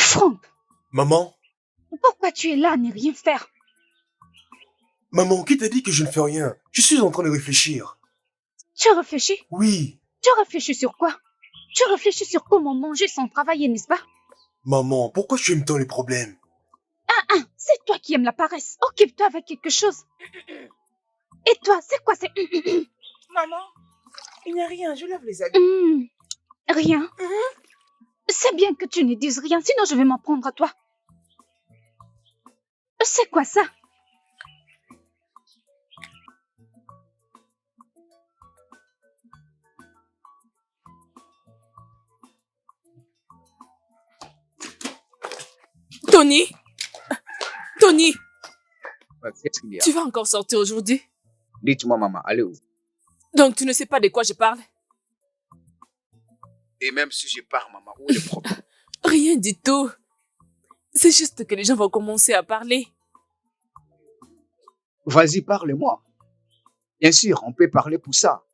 Franck, Maman? pourquoi tu es là à ne rien faire? Maman, qui t'a dit que je ne fais rien? Je suis en train de réfléchir. Tu réfléchis? Oui. Tu réfléchis sur quoi? Tu réfléchis sur comment manger sans travailler, n'est-ce pas? Maman, pourquoi tu aimes tant les problèmes? C'est toi qui aimes la paresse. Occupe-toi avec quelque chose. Et toi, c'est quoi c'est... Maman, il n'y a rien, je lave les habits. Rien. C'est bien que tu ne dises rien, sinon je vais m'en prendre à toi. C'est quoi ça? Tony! Tony! Qu'est-ce qu'il y a? Tu vas encore sortir aujourd'hui? Dites-moi, maman, allez où? Donc tu ne sais pas de quoi je parle? Et même si je pars, maman, où est le problème? Rien du tout. C'est juste que les gens vont commencer à parler. Vas-y, parle-moi. Bien sûr, on peut parler pour ça.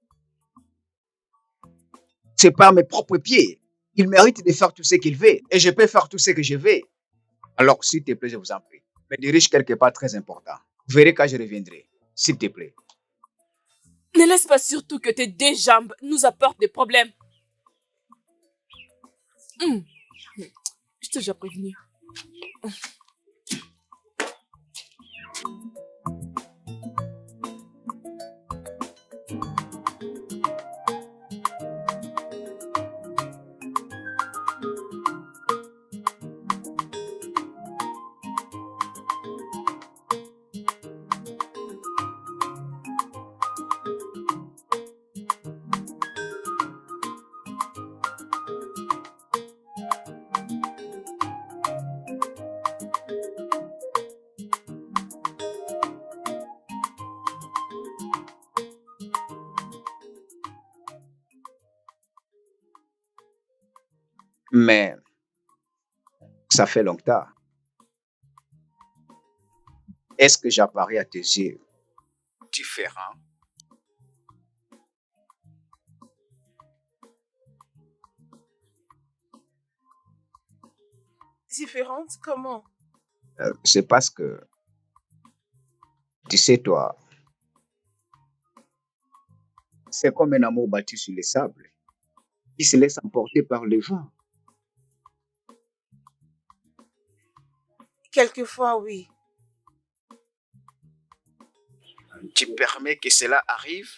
C'est par mes propres pieds. Il mérite de faire tout ce qu'il veut. Et je peux faire tout ce que je veux. Alors, s'il te plaît, je vous en prie, me dirige quelque part très important. Vous verrez quand je reviendrai. S'il te plaît. Ne laisse pas surtout que tes deux jambes nous apportent des problèmes. Je t'ai déjà prévenu. Mais ça fait longtemps. Est-ce que j'apparais à tes yeux différent? Différente? Comment? C'est parce que, tu sais, toi, c'est comme un amour bâti sur les sables qui se laisse emporter par le vent. Quelquefois, oui. Tu permets que cela arrive?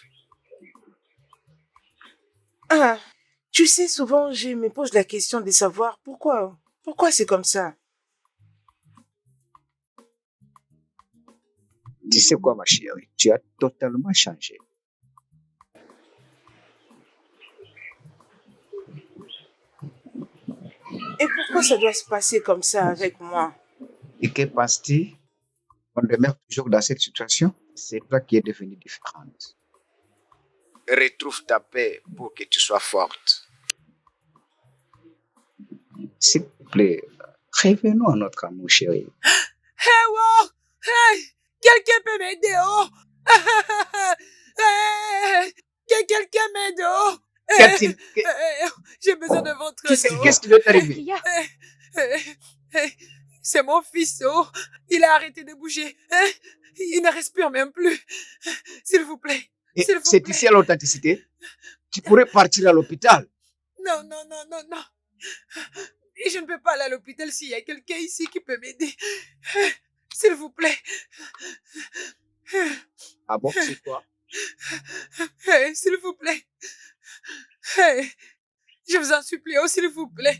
Ah, tu sais, souvent, je me pose la question de savoir pourquoi. Pourquoi c'est comme ça? Tu sais quoi, ma chérie? Tu as totalement changé. Et pourquoi ça doit se passer comme ça avec moi? Et que penses-tu? On demeure toujours dans cette situation? C'est toi qui es devenue différente. Retrouve ta paix pour que tu sois forte. S'il te plaît, revenons à notre amour, chérie. Hey, wow! Hey! Quelqu'un peut m'aider, oh! Hey! Que quelqu'un m'aide, oh! J'ai besoin de votre dos. Qu'est-ce qui doit t'arriver? C'est mon fils, oh! Il a arrêté de bouger. Il ne respire même plus. S'il vous plaît. C'est ici à l'authenticité? Tu pourrais partir à l'hôpital. Non. Et je ne peux pas aller à l'hôpital s'il y a quelqu'un ici qui peut m'aider. S'il vous plaît. Ah bon, c'est quoi? S'il vous plaît. Je vous en supplie, oh, s'il vous plaît.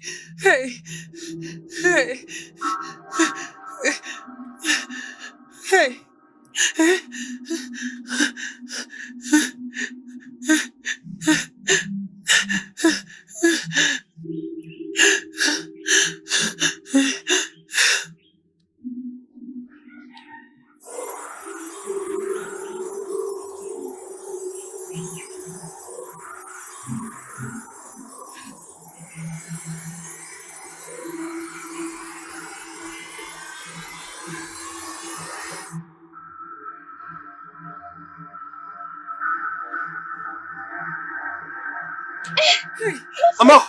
Maman!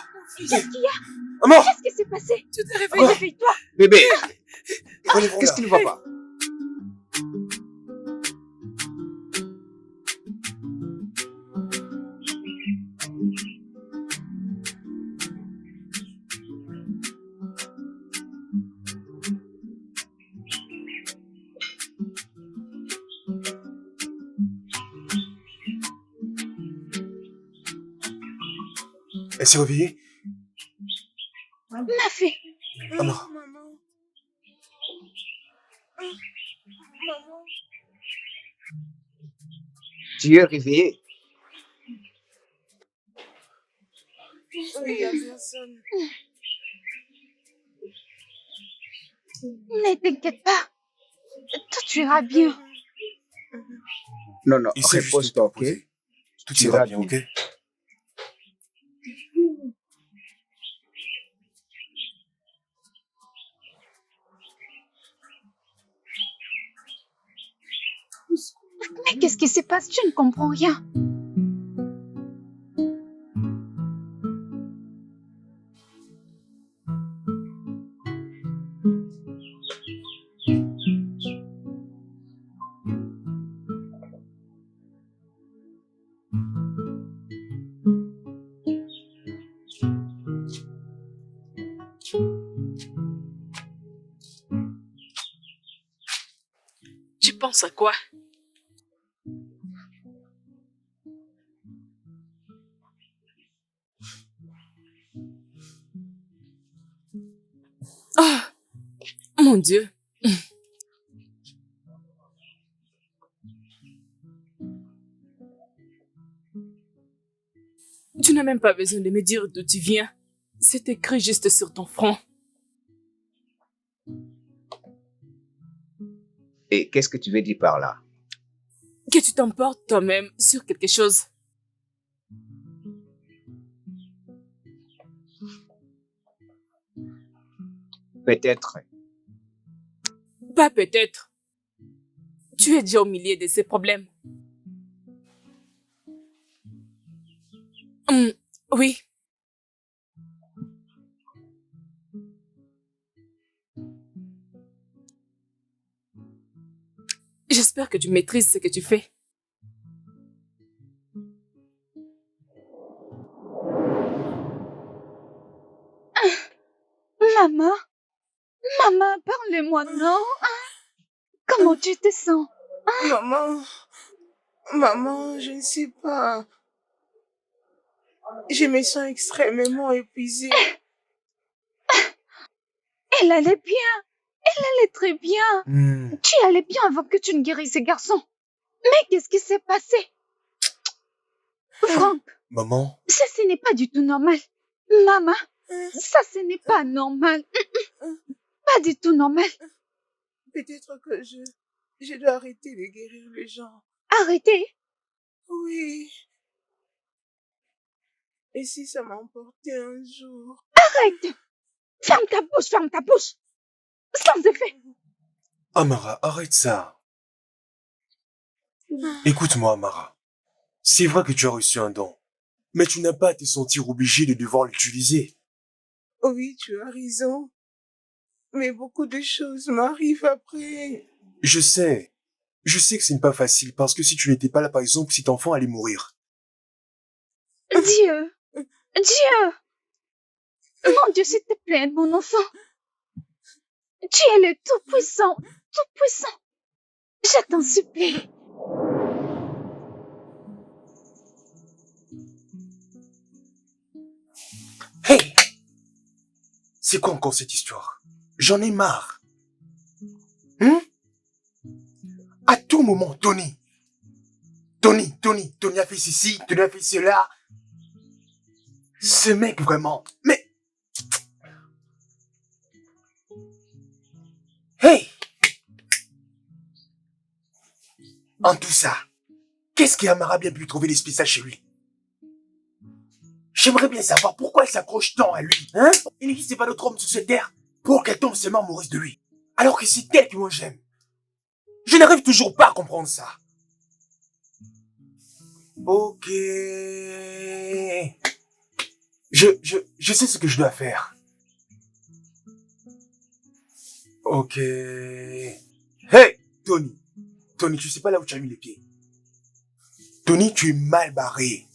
Qu'est-ce qu'il y a? Maman! Qu'est-ce qui s'est passé? Tu t'es réveillé? Réveille-toi. Bébé, Relève-moi qu'est-ce là. qui ne va pas? Elle s'est réveillée? Ma fille. Amara. Maman. Maman. Tu es réveillé. Oui, il n'y a personne. Ne t'inquiète pas. Tout ira bien. Non, non, Il s'est juste repose-toi, ok? reposé. Tout Tu ira iras bien, ok? Mais qu'est-ce qui se passe? Tu ne comprends rien. Tu penses à quoi? Oh, mon Dieu. Tu n'as même pas besoin de me dire d'où tu viens. C'est écrit juste sur ton front. Et qu'est-ce que tu veux dire par là? Que tu t'emportes toi-même sur quelque chose. Peut-être. Pas peut-être. Tu es déjà au milieu de ces problèmes. Oui. J'espère que tu maîtrises ce que tu fais. Maman. Maman, parle-moi, non? Comment tu te sens? Maman, maman, je ne sais pas. Je me sens extrêmement épuisée. Elle allait bien. Elle allait très bien. Hmm. Tu allais bien avant que tu ne guérisses ces garçons. Mais qu'est-ce qui s'est passé? Franck, Maman? ça, ce n'est pas du tout normal. Maman, ça, ce n'est pas normal. Pas du tout normal. Peut-être que je dois arrêter de guérir les gens. Arrêtez. Oui. Et si ça m'emportait un jour? Arrête. Ferme ta bouche, ferme ta bouche. Sans effet. Amara, arrête ça. Écoute-moi, Amara. C'est vrai que tu as reçu un don, mais tu n'as pas à te sentir obligé de devoir l'utiliser. Oui, tu as raison. Mais beaucoup de choses m'arrivent après. Je sais que ce n'est pas facile parce que si tu n'étais pas là, par exemple, cet enfant allait mourir. Dieu. Dieu. Mon Dieu, s'il te plaît, aide mon enfant. Tu es le Tout-Puissant. Tout-Puissant. Je t'en supplie. Hey! C'est quoi encore cette histoire? J'en ai marre. À tout moment, Tony a fait ceci, Tony a fait cela. Ce mec, vraiment. Mais... Hey! En tout ça, qu'est-ce qu'Amara bien pu trouver l'esprit ça chez lui? J'aimerais bien savoir pourquoi elle s'accroche tant à lui, hein? Il n'existe pas d'autre homme sur cette terre pour qu'elle tombe seulement amoureuse de lui. Alors que c'est elle que moi j'aime. Je n'arrive toujours pas à comprendre ça. Ok. Je sais ce que je dois faire. Ok. Hey, Tony. Tony, tu sais pas là où tu as mis les pieds. Tony, tu es mal barré.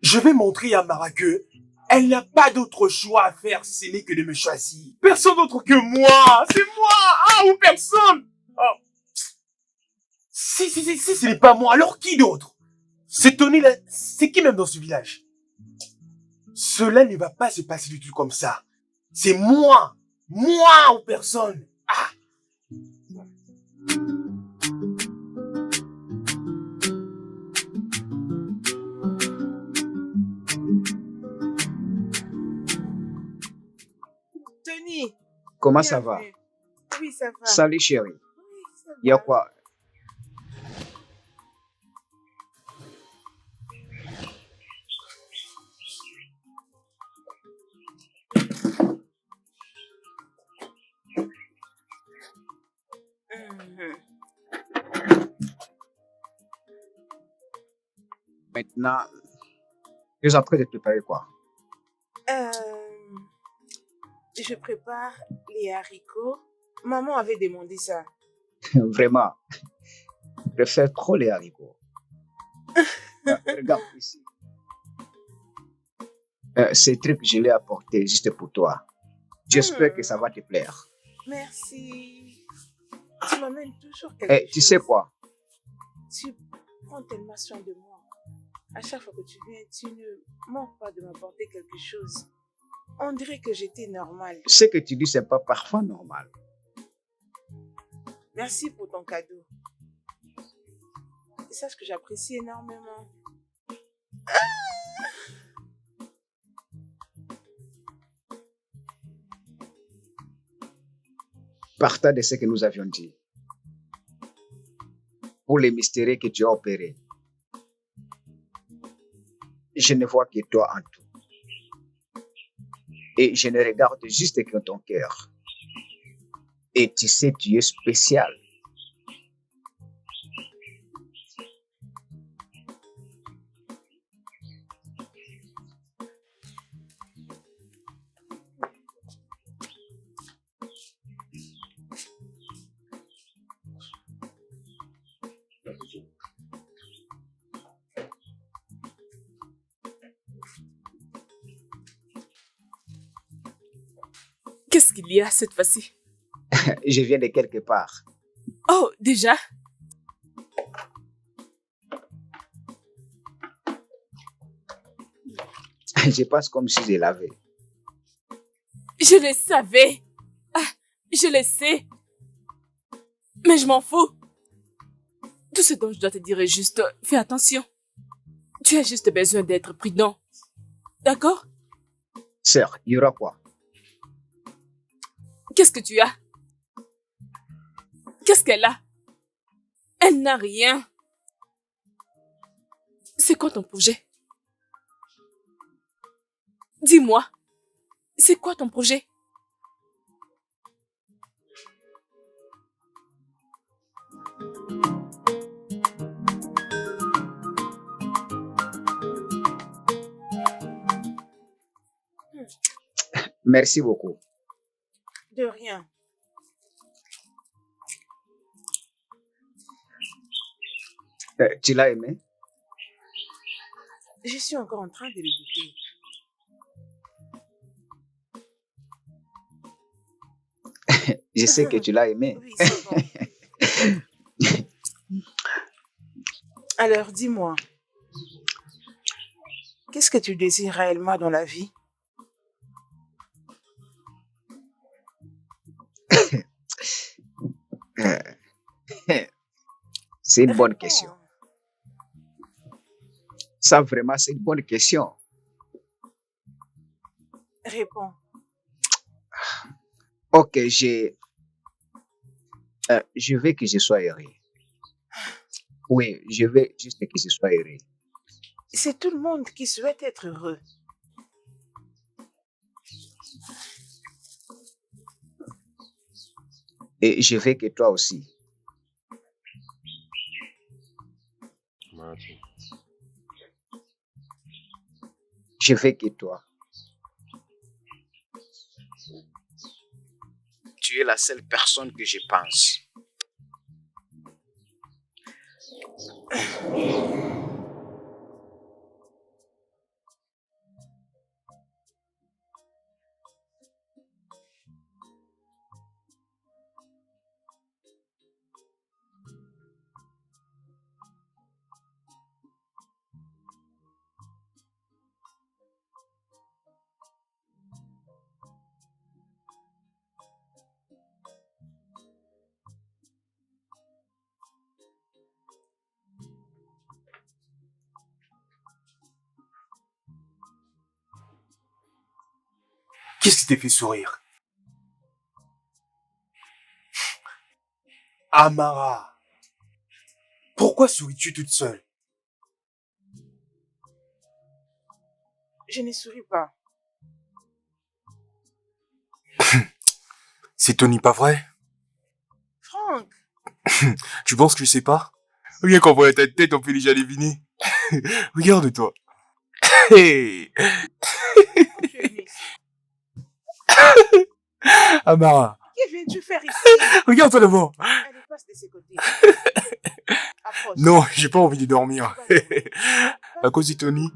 Je vais montrer à Mara que elle n'a pas d'autre choix à faire si ce n'est que de me choisir. Personne d'autre que moi. C'est moi. Ah, ou personne. Oh. Si ce n'est pas moi, alors qui d'autre? C'est Tony là. C'est qui même dans ce village? Cela ne va pas se passer du tout comme ça. C'est moi. Moi ou personne. Ah. Tony, Comment ça va? bienvenue. Oui, ça va. Salut chérie. Oui, ça Il y a va. quoi? Mhm. Maintenant, tu es en train de préparer quoi? Euh, je prépare les haricots. Maman avait demandé ça. Vraiment, je préfère trop les haricots. Regarde ici. Ces trucs, je l'ai apporté juste pour toi. J'espère que ça va te plaire. Merci. Tu m'amènes toujours quelque Et tu sais chose. quoi? Tu prends tellement soin de moi. À chaque fois que tu viens, tu ne manques pas de m'apporter quelque chose. On dirait que j'étais normale. Ce que tu dis, c'est pas parfois normal. Merci pour ton cadeau. Et sache que j'apprécie énormément. Partant de ce que nous avions dit. Pour les mystères que tu as opérés, je ne vois que toi en tout. Et je ne regarde juste que ton cœur. Et tu sais, tu es spécial. Qu'est-ce qu'il y a cette fois-ci? Je viens de quelque part. Oh, déjà? Je pense comme si je l'avais. Je le savais. Ah, je le sais. Mais je m'en fous. Tout ce dont je dois te dire est juste, fais attention. Tu as juste besoin d'être prudent. D'accord? Sœur, il y aura quoi? Qu'est-ce que tu as? Qu'est-ce qu'elle a? Elle n'a rien. C'est quoi ton projet? Dis-moi. C'est quoi ton projet? Merci beaucoup. De rien. Tu l'as aimé? Je suis encore en train de le goûter. Je sais que tu l'as aimé. Oui, c'est bon. Alors, dis-moi, qu'est-ce que tu désires réellement dans la vie? C'est une bonne question. Réponds. Ça, vraiment, c'est une bonne question. Réponds. Ok, je veux que je sois heureux. Oui, je veux juste que je sois heureux. C'est tout le monde qui souhaite être heureux. Et je veux que toi aussi. Je veux que toi. Tu es la seule personne que je pense. Qu'est-ce qui t'a fait sourire? Amara, pourquoi souris-tu toute seule? Je ne souris pas. C'est Tony, pas vrai? Franck, Tu penses que je sais pas? Rien qu'en voyant ta tête, on peut déjà deviner. Regarde-toi. Hey, pourquoi tu es venu ici? Amara, Que viens-tu faire ici? regarde-toi d'abord. Allez, passe de ce côté. Approche. Non, j'ai pas envie de dormir. Va dormir. À cause de Tony.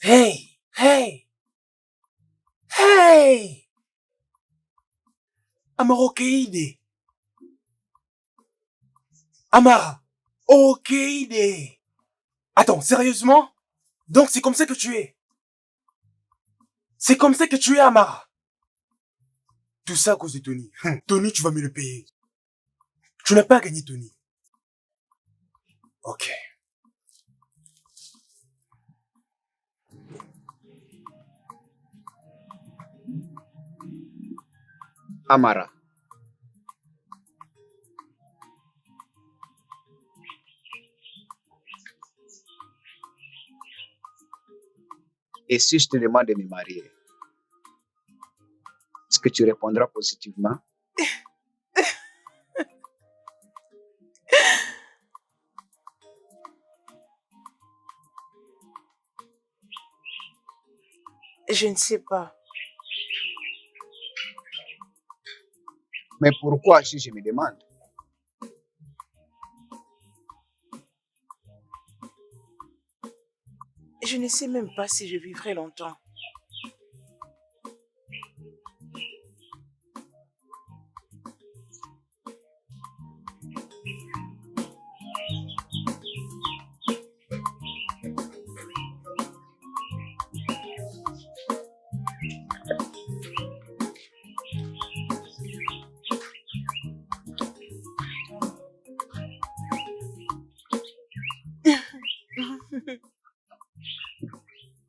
Hey, hey, hey! Amara, ok idée. Amara, ok idée. Attends, sérieusement? Donc c'est comme ça que tu es? C'est comme ça que tu es, Amara? Tout ça à cause de Tony. Tony, tu vas me le payer. Tu n'as pas gagné, Tony. Ok. Amara. Et si je te demande de me marier, est-ce que tu répondras positivement? Je ne sais pas. Mais pourquoi si je me demande? Je ne sais même pas si je vivrai longtemps.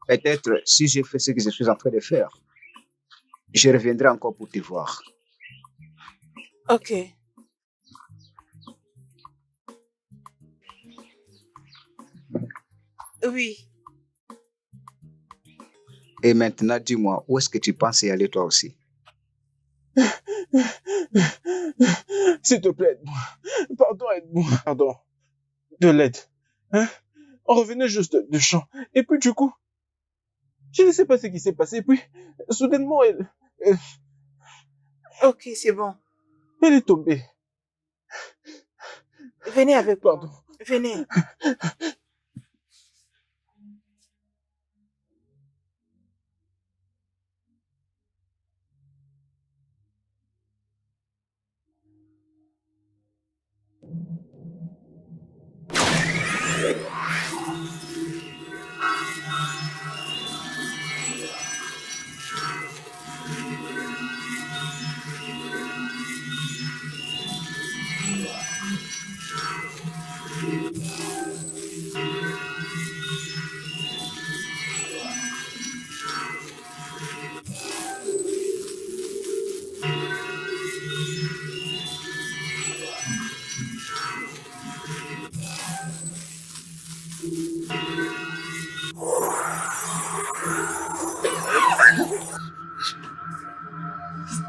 Peut-être si j'ai fait ce que je suis en train de faire, je reviendrai encore pour te voir. Ok. Oui. Et maintenant, dis-moi, où est-ce que tu penses y aller toi aussi? S'il te plaît, aide-moi. Pardon, aide-moi. Pardon. De l'aide. Hein? On revenait juste de champ. Et puis du coup, je ne sais pas ce qui s'est passé. Et puis, soudainement, Ok, c'est bon. elle est tombée. Venez avec moi. Pardon. Venez.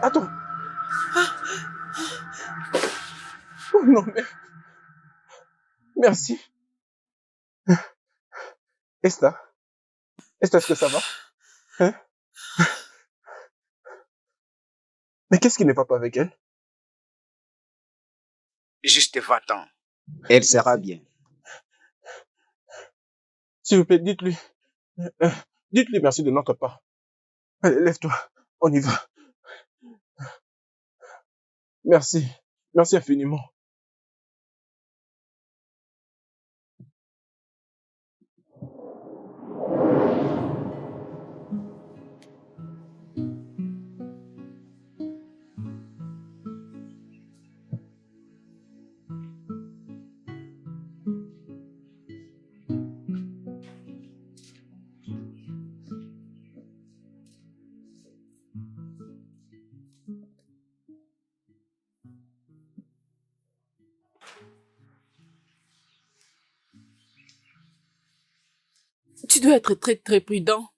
Attends. Oh non, mais... Merci. Esther, est-ce que ça va? Hein? Mais qu'est-ce qui ne va pas avec elle? Juste va-t'en. Elle sera bien. S'il vous plaît, dites-lui. Dites-lui merci de notre part. Allez, lève-toi. On y va. Merci. Merci infiniment. Tu dois être très très prudent.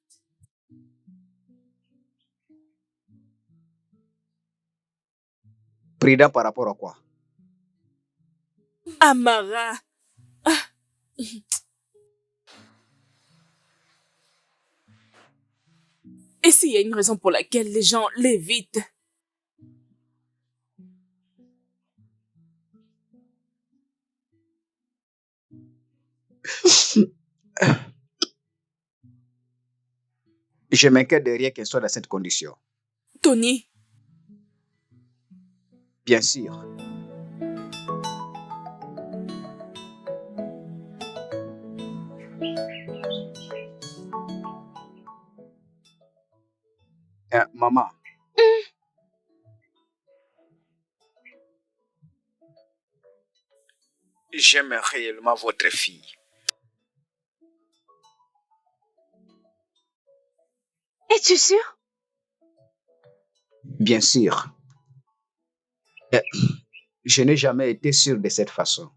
Prudent par rapport à quoi? Amara. Ah. Et s'il y a une raison pour laquelle les gens l'évitent? Je m'inquiète de rien qu'elle soit dans cette condition. Tony, Bien sûr. Maman, j'aime réellement votre fille. Es-tu sûr? Bien sûr. Je n'ai jamais été sûr de cette façon.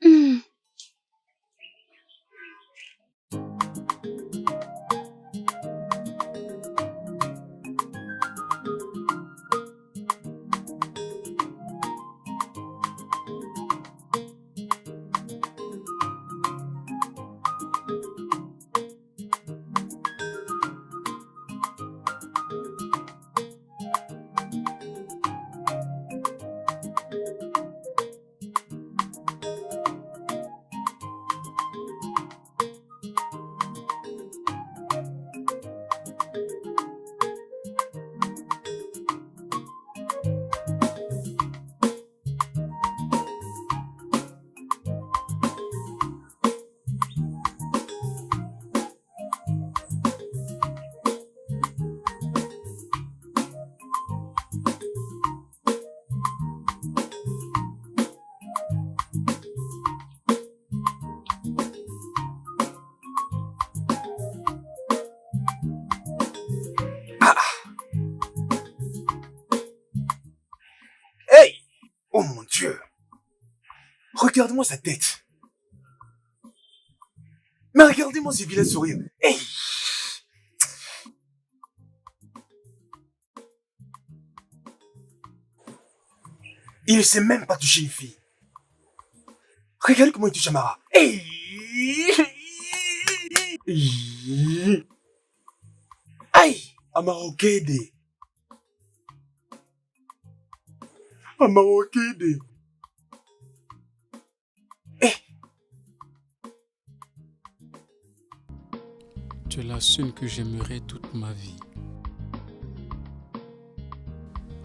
Hmm. Oh mon Dieu. Regarde-moi sa tête. Mais regardez-moi ce vilain sourire. Hey! Il ne sait même pas toucher une fille. Regarde comment il touche Amara. Hey! Aïe! Amara Okede. Amara Okede. Tu es la seule que j'aimerais toute ma vie.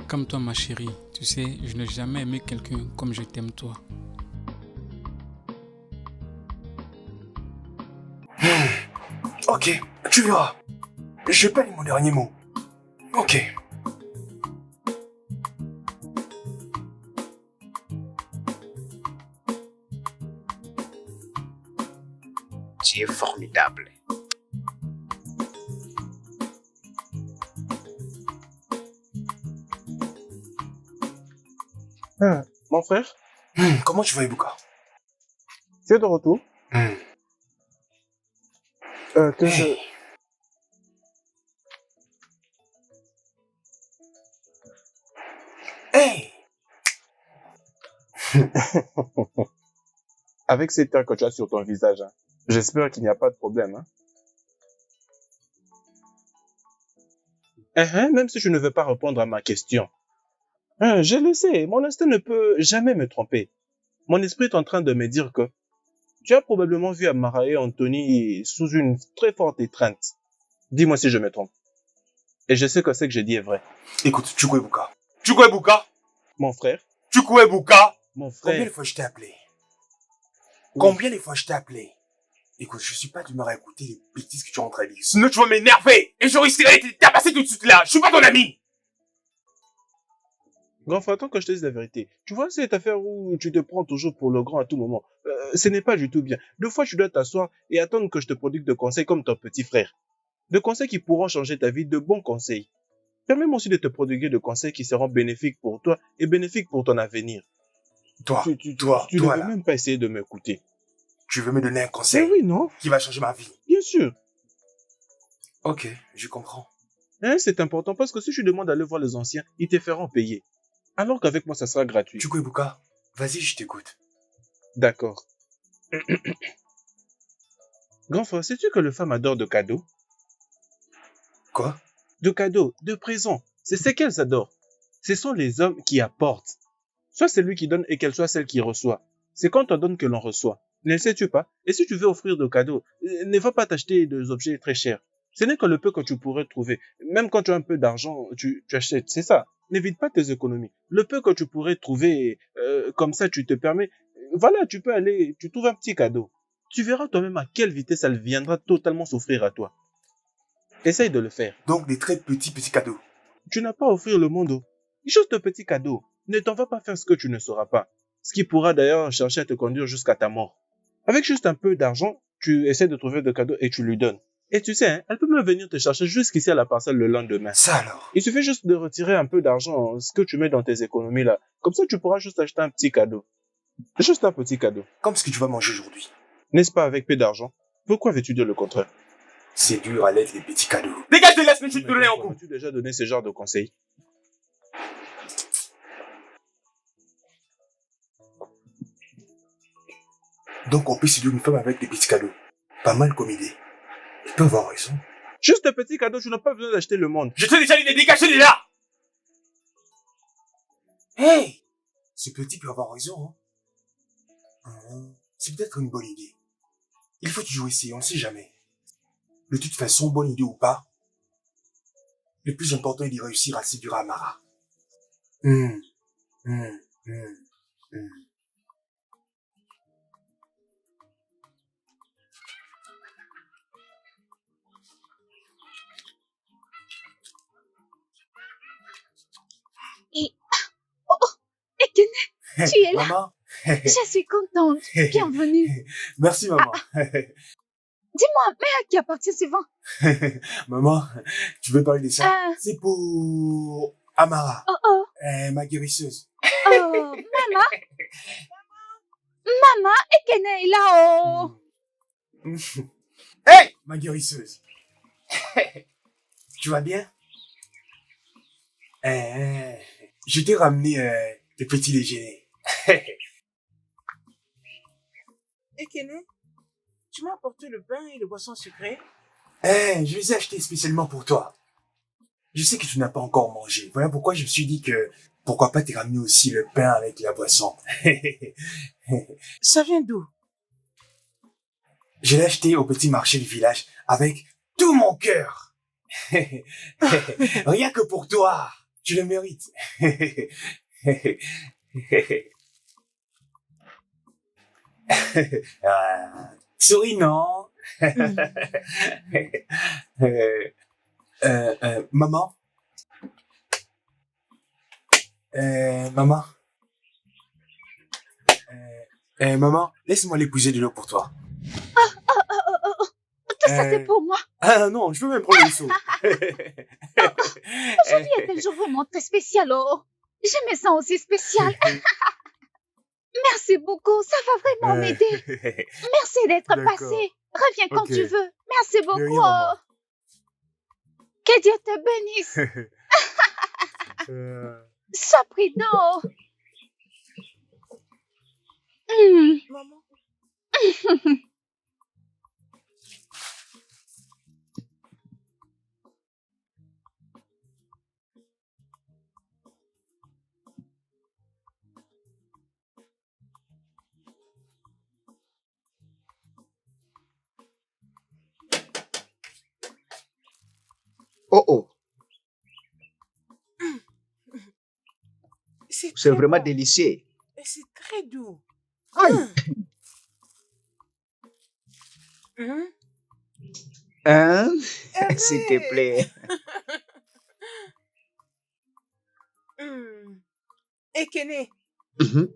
Comme toi, ma chérie, tu sais, je n'ai jamais aimé quelqu'un comme je t'aime toi. Ok, tu verras. Je vais pas dire mon dernier mot. Ok. Tu es formidable. Mon frère, Comment tu vas, Ibuka? tu es de retour. Que je... Hey. Hey! Avec ces teint que tu as sur ton visage, hein, j'espère qu'il n'y a pas de problème. Même si je ne veux pas répondre à ma question. Je le sais, mon instinct ne peut jamais me tromper. Mon esprit est en train de me dire que tu as probablement vu Amara et Anthony sous une très forte étreinte. Dis-moi si je me trompe. Et je sais que ce que je dis est vrai. Écoute, Chukwu Ebuka. Chukwu Ebuka! Mon frère, Chukwu Ebuka! mon Combien de frère, fois je t'ai appelé? Oui. Combien de fois je t'ai appelé? Écoute, je suis pas d'humeur à écouter les bêtises que tu es en train de dire. Sinon, tu vas m'énerver! Et je risquerais de te tabasser tout de suite là! Je suis pas ton ami! grand frère, attends que je te dise la vérité. Tu vois cette affaire où tu te prends toujours pour le grand à tout moment. Ce n'est pas du tout bien. Deux fois, tu dois t'asseoir et attendre que je te prodigue de conseils comme ton petit frère. De conseils qui pourront changer ta vie, de bons conseils. Permets-moi aussi de te prodiguer de conseils qui seront bénéfiques pour toi et bénéfiques pour ton avenir. Toi, Tu toi ne veux là, même pas essayer de m'écouter. tu veux me donner un Mais conseil oui, non? qui va changer ma vie. Bien sûr. Ok, je comprends. C'est important parce que si tu demandes d'aller voir les anciens, ils te feront payer. Alors qu'avec moi, ça sera gratuit. Chukwu Ebuka, vas-y, je t'écoute. D'accord. Grand frère, sais-tu que les femmes adorent de cadeaux? Quoi? De cadeaux, de présents. C'est ce qu'elles adorent. Ce sont les hommes qui apportent. Soit c'est lui qui donne et qu'elle soit celle qui reçoit. C'est quand on donne que l'on reçoit. Ne le sais-tu pas? Et si tu veux offrir de cadeaux, ne va pas t'acheter des objets très chers. Ce n'est que le peu que tu pourrais trouver. Même quand tu as un peu d'argent, tu achètes. C'est ça. N'évite pas tes économies. Le peu que tu pourrais trouver, comme ça tu te permets. Voilà, tu peux aller, tu trouves un petit cadeau. Tu verras toi-même à quelle vitesse elle viendra totalement s'offrir à toi. Essaye de le faire. Donc des très petits cadeaux. Tu n'as pas à offrir le monde. Juste de petits cadeaux. Ne t'en va pas faire ce que tu ne sauras pas. Ce qui pourra d'ailleurs chercher à te conduire jusqu'à ta mort. Avec juste un peu d'argent, tu essaies de trouver des cadeaux et tu lui donnes. Et tu sais, elle peut même venir te chercher jusqu'ici à la parcelle le lendemain. Ça alors? Il suffit juste de retirer un peu d'argent, ce que tu mets dans tes économies là. Comme ça, tu pourras juste acheter un petit cadeau. Juste un petit cadeau. Comme ce que tu vas manger aujourd'hui. N'est-ce pas avec peu d'argent? Pourquoi veux-tu dire le contraire? C'est dur à l'être les petits cadeaux. Dégage de là, je te donner un coup. As-tu déjà donné ce genre de conseils? Donc on peut séduire une femme avec des petits cadeaux. Pas mal comme idée. Tu peux avoir raison. Juste un petit cadeau, tu n'as pas besoin d'acheter le monde. Je t'ai déjà dit de dégager de là! Hey! Ce petit peut avoir raison, hein. C'est peut-être une bonne idée. Il faut toujours essayer, on ne sait jamais. De toute façon, bonne idée ou pas, le plus important est de réussir à séduire Amara. Et... Oh, oh, Ekene, tu es là. Maman? Je suis contente. Bienvenue. Merci, maman. Dis-moi, mais à qui appartient ce vin? Maman, tu veux parler de ça? Ah. C'est pour Amara, Oh, ma guérisseuse. Maman, Maman, Ekene est là, oh. Hey, ma guérisseuse. Tu vas bien? Je t'ai ramené des petits déjeuners. Ekene, tu m'as apporté le pain et le boisson sucré? Je les ai achetés spécialement pour toi. Je sais que tu n'as pas encore mangé. Voilà pourquoi je me suis dit que pourquoi pas te ramener aussi le pain avec la boisson. Ça vient d'où? Je l'ai acheté au petit marché du village avec tout mon cœur. Rien que pour toi. Tu le mérites. Souris, non. Maman. Maman. Maman, laisse-moi l'épouser de l'eau pour toi. Tout ça, c'est pour moi. Ah non, je veux même prendre le seau. Aujourd'hui est un jour vraiment très spécial, oh. Je me sens aussi spécial. Merci beaucoup, ça va vraiment m'aider. Merci d'être D'accord. passé. Reviens quand Ok. tu veux. Merci De beaucoup. rien, maman. Oh. Que Dieu te bénisse. Sois prudent. Maman. Oh oh, C'est c'est très vraiment bon. délicieux. Et c'est très doux. Aïe. Hum. Hein? S'il te Hervé. plaît. Ekene. Mhm.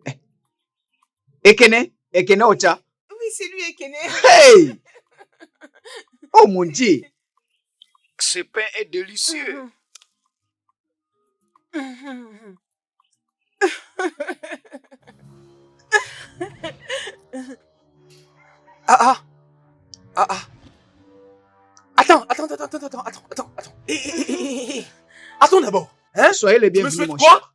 Ekene Ocha. Oui, c'est lui, Ekene. Hey! Oh mon Dieu! Ce pain est délicieux. Attends. Attends d'abord. Hein? Soyez les Tu me bienvenus, souhaites mon quoi? cher.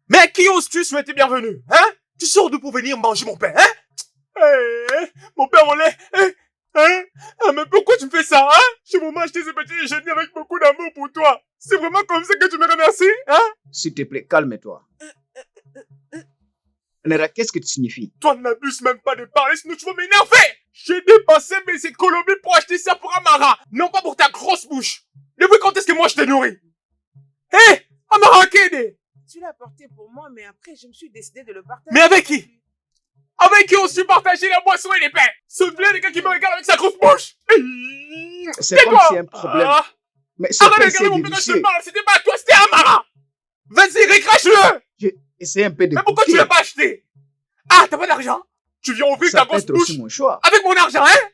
Mais qui oses-tu souhaiter bienvenue? Hein? Tu sors d'où pour venir manger mon pain, hein? Mon pain au lait, hein? Ah, mais pourquoi tu me fais ça, hein? Je vais m'acheter ce petit déjeuner avec beaucoup d'amour pour toi. C'est vraiment comme ça que tu me remercies, hein? S'il te plaît, calme-toi. Nera, qu'est-ce que tu signifies? Toi n'abuses même pas de parler, sinon tu vas m'énerver! J'ai dépensé mes économies pour acheter ça pour Amara, non pas pour ta grosse bouche. Depuis quand est-ce que moi je t'ai nourri? Hé! Amara Kene! Tu l'as porté pour moi, mais après, je me suis décidé de le partager. Mais avec qui? Avec qui oses-tu partager la boisson et les pains? Ce blé de gars qui me regarde avec sa grosse bouche! C'est comme s'il y a un problème. Ah, Mais ce arrête de pain, regarder c'est mon pain quand je te délicieux. parle, c'était pas toi, c'était Amara! Vas-y, recrache-le! Essaye un peu de Mais pourquoi tu goûter. l'as pas acheté? Ah, t'as pas d'argent? Tu viens ouvrir Ça ta peut grosse être aussi bouche mon choix. avec mon argent, hein?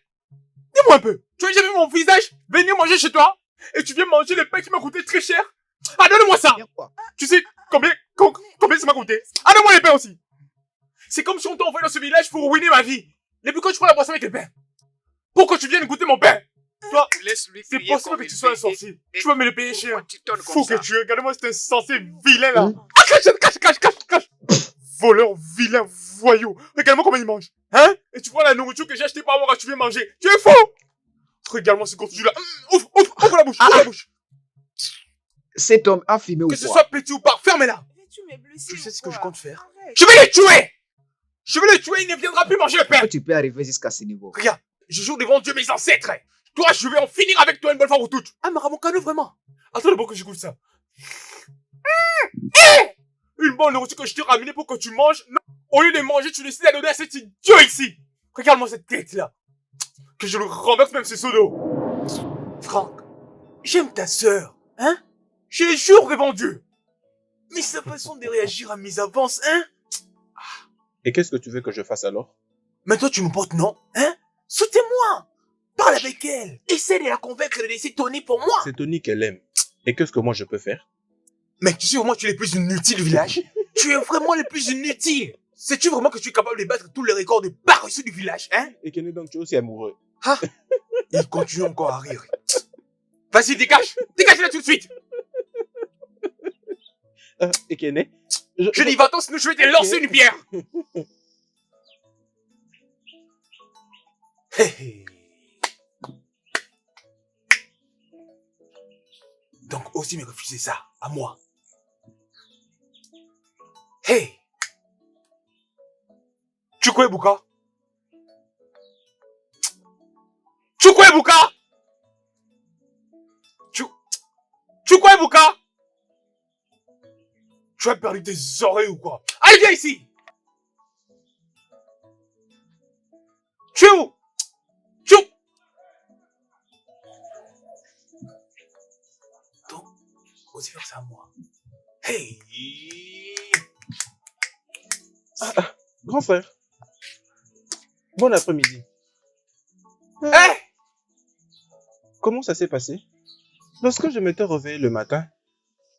Dis-moi un peu. Tu as déjà vu mon visage venir manger chez toi? Et tu viens manger le pain qui m'a coûté très cher? Ah, donne-moi ça! Bien quoi? Tu sais combien ça m'a coûté? Ah, donne-moi les pains aussi! C'est comme si on t'a envoyé dans ce village pour ruiner ma vie. Depuis quand tu prends la boisson avec les pains? Pourquoi tu viens goûter mon pain? Toi, Laisse-lui c'est possible que tu sois un sorcier. Tu vas me le payer cher. Fou que tu es. Regarde-moi cet insensé vilain là. Ah, cache! Voleur, vilain, voyou. Regarde-moi comment il mange. Hein? Et tu prends la nourriture que j'ai achetée par moi quand tu viens manger. Tu es fou! Regarde-moi ce contenu là. Ouvre la bouche, ouvre la bouche. Cet homme a fumé ou Que ce quoi? soit petit ou pas, fermez-la. Tu m'es blessé. Tu sais ou ce que je quoi? compte faire? Arrête. Je vais les tuer! Je vais les tuer, il ne viendra plus manger le pain. Comment tu peux arriver jusqu'à ce niveau? Regarde, je jure devant Dieu mes ancêtres. Toi, je vais en finir avec toi une bonne fois pour toutes. Ah, Mara, mon cadeau, vraiment. Attends d'abord que j'écoute ça. Une bonne nourriture que je t'ai ramenée pour que tu manges. Non. Au lieu de manger, tu décides de donner à cet idiot ici. Regarde-moi cette tête-là. Que je le renverse même ce seau d'eau. Franck, j'aime ta sœur, hein? Je les jure devant Dieu. Mais sa façon de réagir à mes avances, hein? Et qu'est-ce que tu veux que je fasse alors? Mais toi, tu me portes non, hein? Soutez-moi! Parle avec elle! Essaie de la convaincre de laisser Tony pour moi! C'est Tony qu'elle aime. Et qu'est-ce que moi je peux faire? Mais tu sais vraiment que tu es le plus inutile du village? Tu es vraiment le plus inutile. Sais-tu vraiment que tu es capable de battre tous les records de paresseux du village, hein? Et Kenny, donc tu es aussi amoureux. Ah, il continue encore à rire. Vas-y, dégage! Dégage là tout de suite! Et Kenny, Je dis va-t'en, sinon je vais te lancer une pierre! Hé hé. Donc, aussi me refuser ça, à moi. Hey! Chukwuebuka! Chukwuebuka! Chukwuebuka! Tu as perdu tes oreilles ou quoi? Allez, viens ici! Tu es où? Donc, aussi faire ça à moi. Hey! Grand frère, bon après-midi. Hey! Comment ça s'est passé? Lorsque je m'étais réveillé le matin,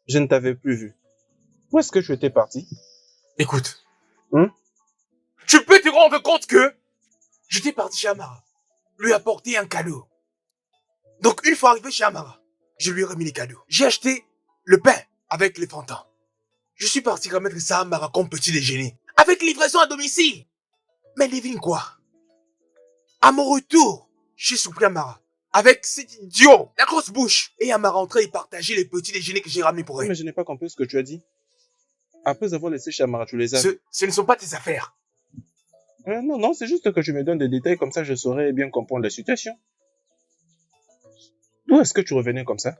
je ne t'avais plus vu. Où est-ce que tu étais parti? Écoute. Hein? Tu peux te rendre compte que j'étais parti chez Amara, lui apporter un cadeau. Donc, une fois arrivé chez Amara, je lui ai remis les cadeaux. J'ai acheté le pain avec les fantans. Je suis parti remettre ça à Amara comme petit déjeuner, avec livraison à domicile. Mais devine quoi? À mon retour, j'ai surpris Amara, avec cet idiot, la grosse bouche. Et à ma rentrée, il partageait les petits déjeuners que j'ai ramenés pour elle. Mais je n'ai pas compris ce que tu as dit. Après avoir laissé Chamara, tu les as... Ce ne sont pas tes affaires. Non, c'est juste que tu me donnes des détails, comme ça je saurais bien comprendre la situation. D'où est-ce que tu revenais comme ça?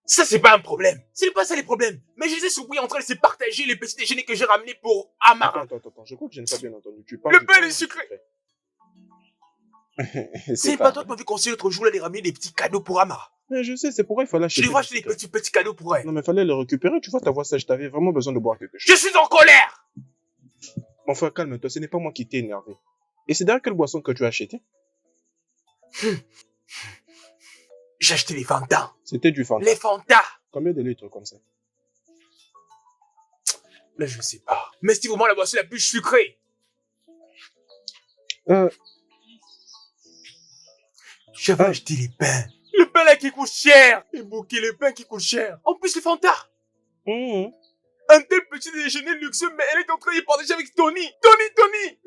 Ça, c'est pas un problème. Ce n'est pas ça les problèmes. Mais je les ai surpris en train de se partager les petits déjeuners que j'ai ramenés pour Amara. Attends, je crois que je n'ai pas bien entendu. Tu parles le pain est sucré. C'est pas toi qui m'avais conseillé l'autre jour d'aller ramener des petits cadeaux pour Amara. Mais je sais, c'est pourquoi il fallait acheter. Je lui acheter des petits cadeaux pour elle. Non, mais il fallait les récupérer. Tu vois ta voix sèche, t'avais vraiment besoin de boire quelque chose. Je suis en colère! Mon frère, calme-toi, ce n'est pas moi qui t'ai énervé. Et c'est d'ailleurs quelle boisson que tu as acheté? J'ai acheté les Fanta. C'était du Fanta. Les Fanta. Combien de litres comme ça? Là, je ne sais pas. Mais c'est vraiment la boisson la plus sucrée. J'avais acheté les pains. Le pain là qui coûte cher. Et bouquet le pain qui coûte cher. En plus, le Fanta. Un tel petit déjeuner luxueux, mais elle est en train de partager avec Tony. Tony.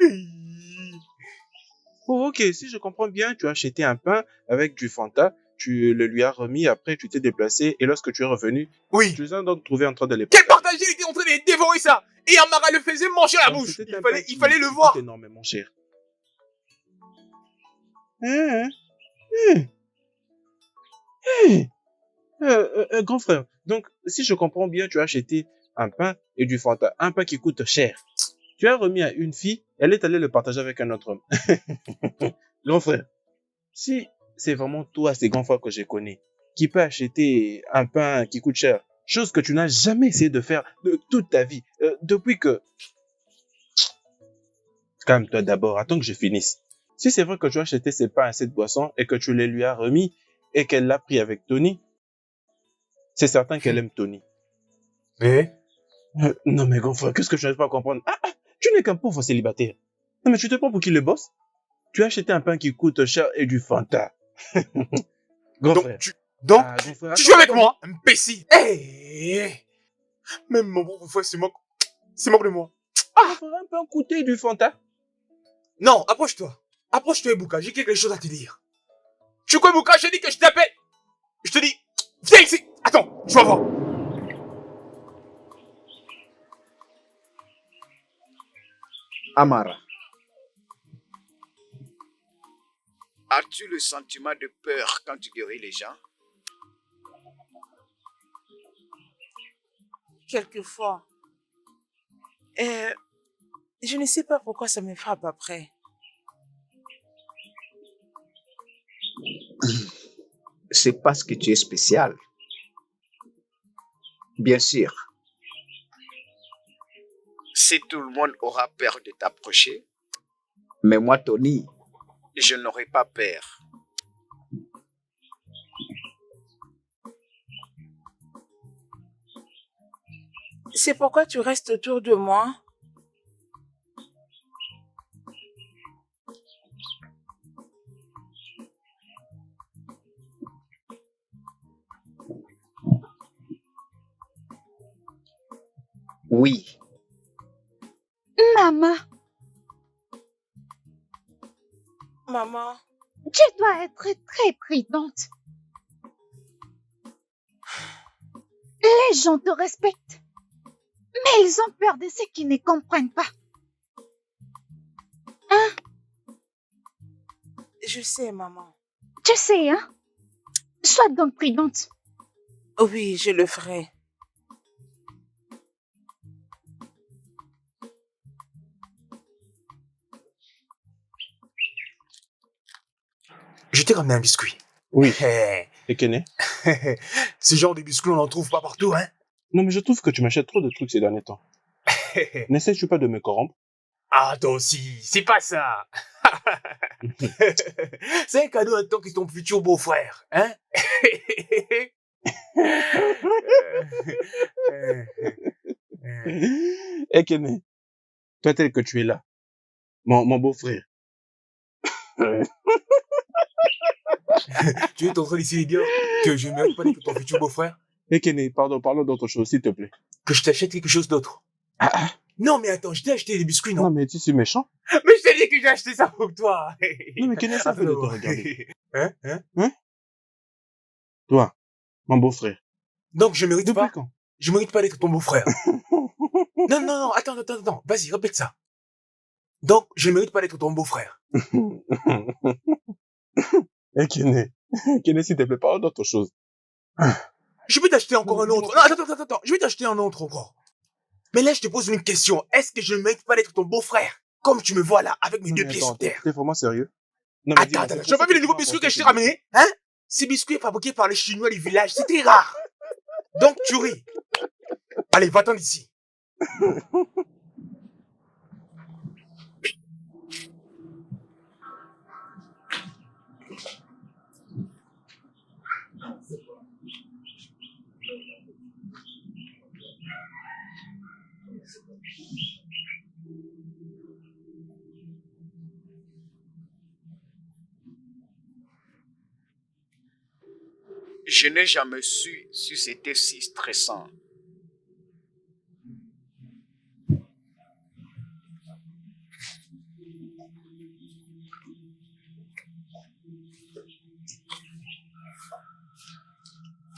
Oh, ok, si je comprends bien, tu as acheté un pain avec du Fanta, tu le lui as remis, après tu t'es déplacé, et lorsque tu es revenu, oui, tu les as donc trouvé en train de les partager. Quel partager? Il était en train de dévorer ça. Et Amara le faisait manger la bouche. Il fallait le voir. C'est énormément cher. Grand frère, donc si je comprends bien, tu as acheté un pain et du Fanta, un pain qui coûte cher. Tu as remis à une fille, elle est allée le partager avec un autre homme. Grand frère, si c'est vraiment toi, ces grands frères que je connais, qui peut acheter un pain qui coûte cher, chose que tu n'as jamais essayé de faire de toute ta vie, depuis que... Calme-toi d'abord, attends que je finisse. Si c'est vrai que tu as acheté ces pains et cette boisson et que tu les lui as remis et qu'elle l'a pris avec Tony, c'est certain qu'elle aime Tony. Mais non mais grand frère, qu'est-ce que je n'arrive pas à comprendre? Tu n'es qu'un pauvre célibataire. Non mais tu te prends pour qui le boss? Tu as acheté un pain qui coûte cher et du Fanta. Grand frère. Donc, grand frère, tu joues avec moi, imbécile. Hey. Même mon pauvre frère, c'est moque de moi. Un pain coûté du Fanta. Non, approche-toi. Approche-toi, Ebuka, j'ai quelque chose à te dire. Tu quoi, Ebuka, j'ai dit que je t'appelle. Je te dis, viens ici. Attends, tu vas voir. Amara, as-tu le sentiment de peur quand tu guéris les gens? Quelquefois. Je ne sais pas pourquoi ça me frappe après. C'est parce que tu es spécial. Bien sûr. Si tout le monde aura peur de t'approcher, mais moi, Tony, je n'aurai pas peur. C'est pourquoi tu restes autour de moi. Oui. Maman, Maman, tu dois être très prudente. Les gens te respectent, mais ils ont peur de ceux qui ne comprennent pas. je sais, maman. Tu sais, hein? Sois donc prudente. Oui, je le ferai. Je t'ai ramené un biscuit. Oui. Eh, Ekene? Ce genre de biscuit, on n'en trouve pas partout, hein? Non, mais je trouve que tu m'achètes trop de trucs ces derniers temps. N'essayes-tu pas de me corrompre? Ah, toi aussi, c'est pas ça. C'est un cadeau à toi qui est ton futur beau-frère, hein? Ekene, toi tel que tu es là, mon beau-frère. Tu es en train d'essayer de dire que je ne mérite pas d'être ton futur beau-frère? Ekene, pardon, parlons d'autre chose, s'il te plaît. Que je t'achète quelque chose d'autre? Non, mais attends, je t'ai acheté des biscuits, non? Non, mais tu suis méchant. Mais je t'ai dit que j'ai acheté ça pour toi. Non, mais Ekene, ça fait de te Attends. regarder. Hein? Toi, mon beau-frère. Donc, je mérite Depuis pas? quand? Je mérite pas d'être ton beau-frère. Non, attends. Vas-y, répète ça. Donc, je mérite pas d'être ton beau-frère. Ekene, s'il te plaît, parle d'autre chose. Je vais t'acheter encore un Non, autre. Non, attends. Je vais t'acheter un autre encore. Mais là, je te pose une question. Est-ce que je ne mérite pas d'être ton beau-frère? Comme tu me vois là, avec mes Non, deux mais pieds attends, sur terre. t'es vraiment sérieux? Non, mais dis-moi, Attends, c'est tu as pas pour vu les ça nouveaux tu biscuits m'as que je t'ai apporté ramenés? Hein? Ces biscuits fabriqués par les Chinois du village, c'est très rare. Donc, tu ris. Allez, va-t'en d'ici. Je n'ai jamais su si c'était si stressant.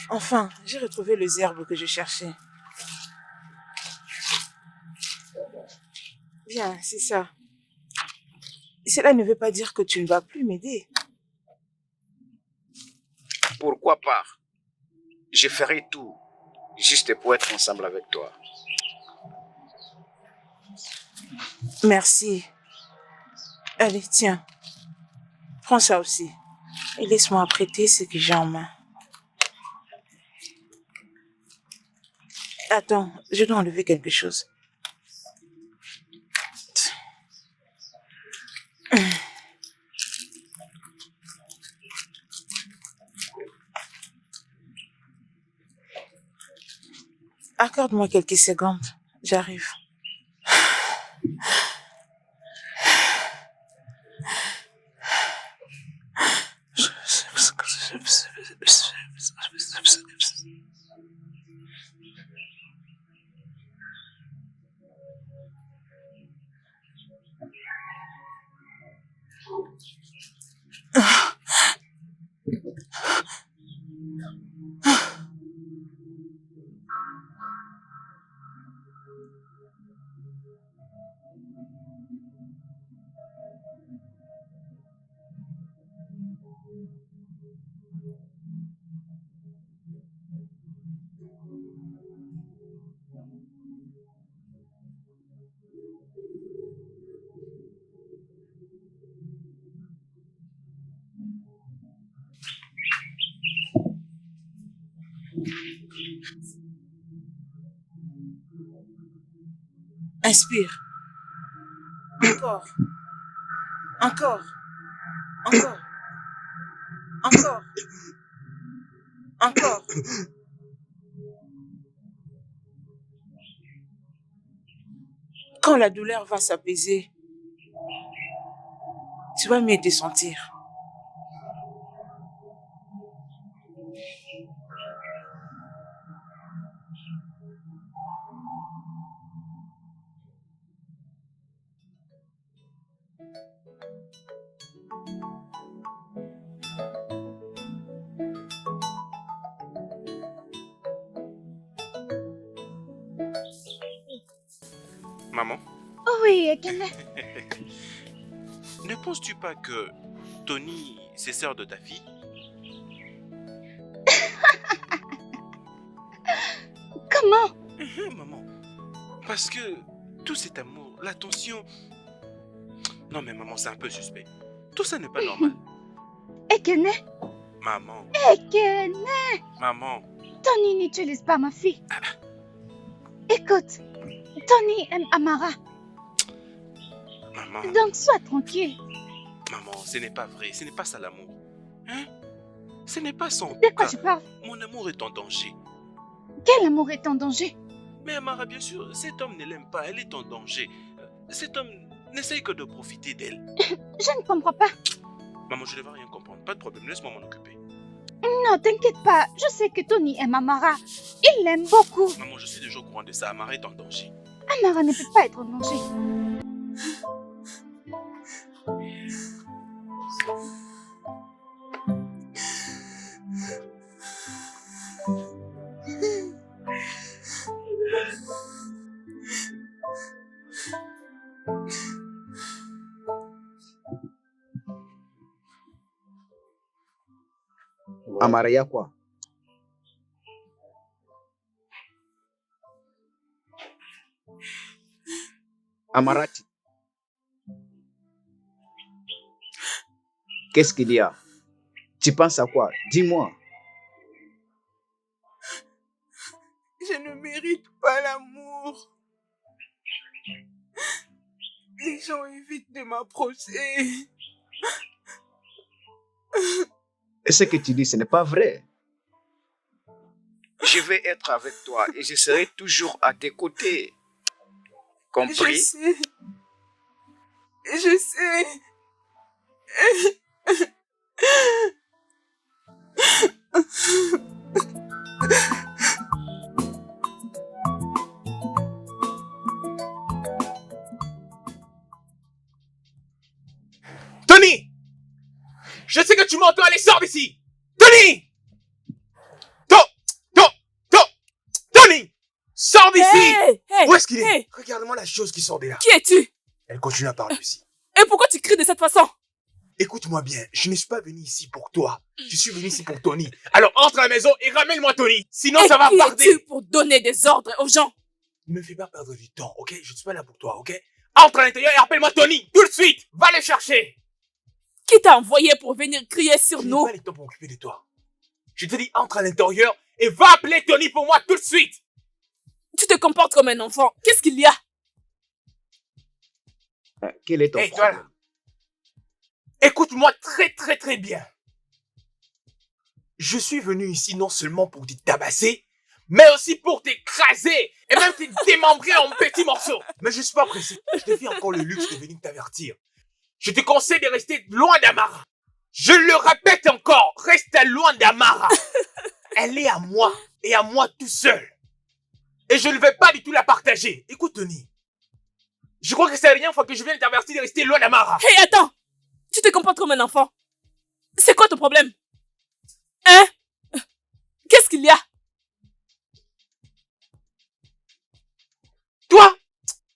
Enfin, j'ai retrouvé les herbes que je cherchais. Bien, c'est ça. Cela ne veut pas dire que tu ne vas plus m'aider. Pourquoi pas? Je ferai tout, juste pour être ensemble avec toi. Merci. Allez, tiens. Prends ça aussi. Et laisse-moi prêter ce que j'ai en main. Attends, je dois enlever quelque chose. Accorde-moi quelques secondes. J'arrive. Inspire. Encore. Encore. Encore. Encore. Encore. Quand la douleur va s'apaiser, tu vas mieux te sentir. Maman, Oui, Ekene. ne penses-tu pas que Tony, c'est sœur de ta fille? Comment? Maman, parce que tout cet amour, l'attention... Non mais maman, c'est un peu suspect. Tout ça n'est pas normal. Ekene, Maman, Ekene. maman, Tony n'utilise pas ma fille. Écoute, Tony aime Amara, maman, donc sois tranquille. maman, ce n'est pas vrai, ce n'est pas ça l'amour. Hein? Ce n'est pas ça en De tout quoi cas. tu parles? Mon amour est en danger. Quel amour est en danger? Mais Amara, bien sûr, cet homme ne l'aime pas, elle est en danger. Cet homme n'essaye que de profiter d'elle. Je ne comprends pas. Maman, je ne vais rien comprendre, pas de problème, laisse-moi m'en occuper. Non, t'inquiète pas, je sais que Tony aime Amara. Il l'aime beaucoup. Maman, je suis déjà au courant de ça, Amara est en danger. Amara ne peut pas être en danger. Amara, y a quoi? Amarati. Qu'est-ce qu'il y a? Tu penses à quoi? Dis-moi. Je ne mérite pas l'amour. Les gens évitent de m'approcher. Et ce que tu dis, ce n'est pas vrai. Je vais être avec toi et je serai toujours à tes côtés. Je Compris? sais. Je sais. Tony! Je sais que tu m'entends, allez, sors d'ici! Tony! Tony! Sors d'ici! Hey, Où est-ce qu'il est? hey. Regarde-moi la chose qui sort de là. Qui es-tu? Elle continue à parler aussi. Et pourquoi tu cries de cette façon? Écoute-moi bien, je ne suis pas venu ici pour toi. Je suis venu ici pour Tony. Alors entre à la maison et ramène-moi Tony. Sinon Et ça va qui barder. es-tu pour donner des ordres aux gens? Ne me fais pas perdre du temps, ok? Je ne suis pas là pour toi, ok? Entre à l'intérieur et appelle-moi Tony, tout de suite! Va le chercher! Qui t'a envoyé pour venir crier sur Je n'ai nous? pas le temps pour m'occuper de toi. Je te dis, entre à l'intérieur et va appeler Tony pour moi tout de suite! Tu te comportes comme un enfant. Qu'est-ce qu'il y a? Quel est ton Hey, toi problème? là! Écoute-moi très bien. Je suis venu ici non seulement pour te tabasser, mais aussi pour t'écraser et même te démembrer en petits morceaux. Mais je suis pas pressé. Je te fais encore le luxe de venir t'avertir. Je te conseille de rester loin d'Amara. Je le répète encore, reste loin d'Amara. Elle est à moi et à moi tout seul. Et je ne vais pas du tout la partager. Écoute, Tony. Je crois que c'est la dernière fois que je viens t'avertir de rester loin d'Amara. Hey, attends! Tu te comportes comme un enfant. C'est quoi ton problème? Hein? Qu'est-ce qu'il y a? Toi,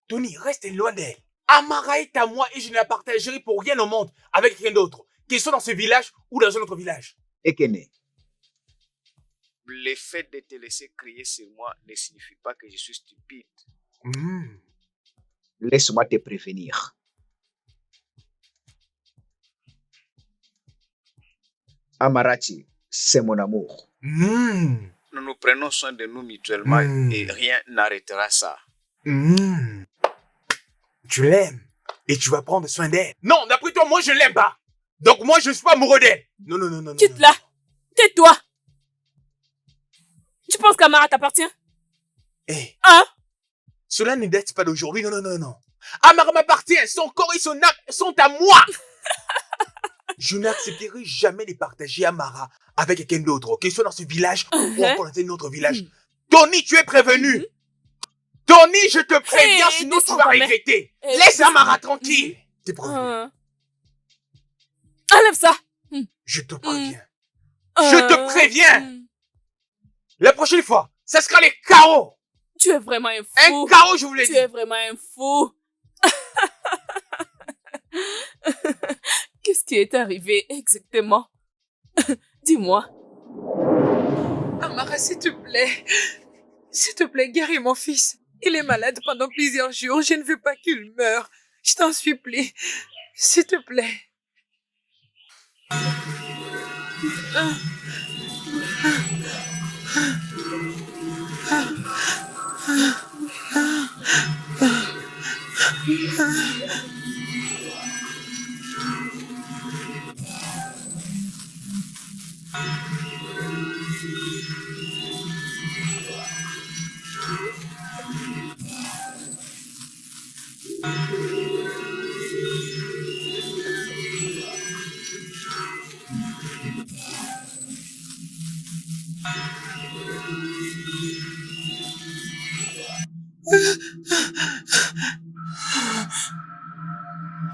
Tony, reste loin d'elle. Amara est à moi et je ne la partagerai pour rien au monde avec rien d'autre. Qu'il soit dans ce village ou dans un autre village. Ekene, le fait de te laisser crier sur moi ne signifie pas que je suis stupide. Laisse-moi te prévenir. Amarati, c'est mon amour. Nous nous prenons soin de nous mutuellement et rien n'arrêtera ça. Tu l'aimes et tu vas prendre soin d'elle. Non, d'après toi, moi je l'aime pas. Donc moi je ne suis pas amoureux d'elle. Non. Quitte-la. Tais-toi. Tu penses qu'Amara t'appartient? Hey, Hein? Cela ne date pas d'aujourd'hui, non, non, non, non. Amara m'appartient, son corps et son âme sont à moi. Je n'accepterai jamais de partager Amara avec quelqu'un d'autre, qu'il soit dans ce village ou encore dans un autre village. Tony, tu es prévenu. Tony, je te préviens, sinon tu vas regretter. Laisse Amara tranquille. T'es prévenu. Enlève ça. Je te préviens. Je te préviens. La prochaine fois, ça sera les chaos. Tu es vraiment un fou. Un chaos, je vous l'ai dit. Tu es vraiment un fou. Qu'est-ce qui est arrivé exactement? Dis-moi. Amara, s'il te plaît, guéris mon fils. Il est malade pendant plusieurs jours. Je ne veux pas qu'il meure. Je t'en supplie. S'il te plaît.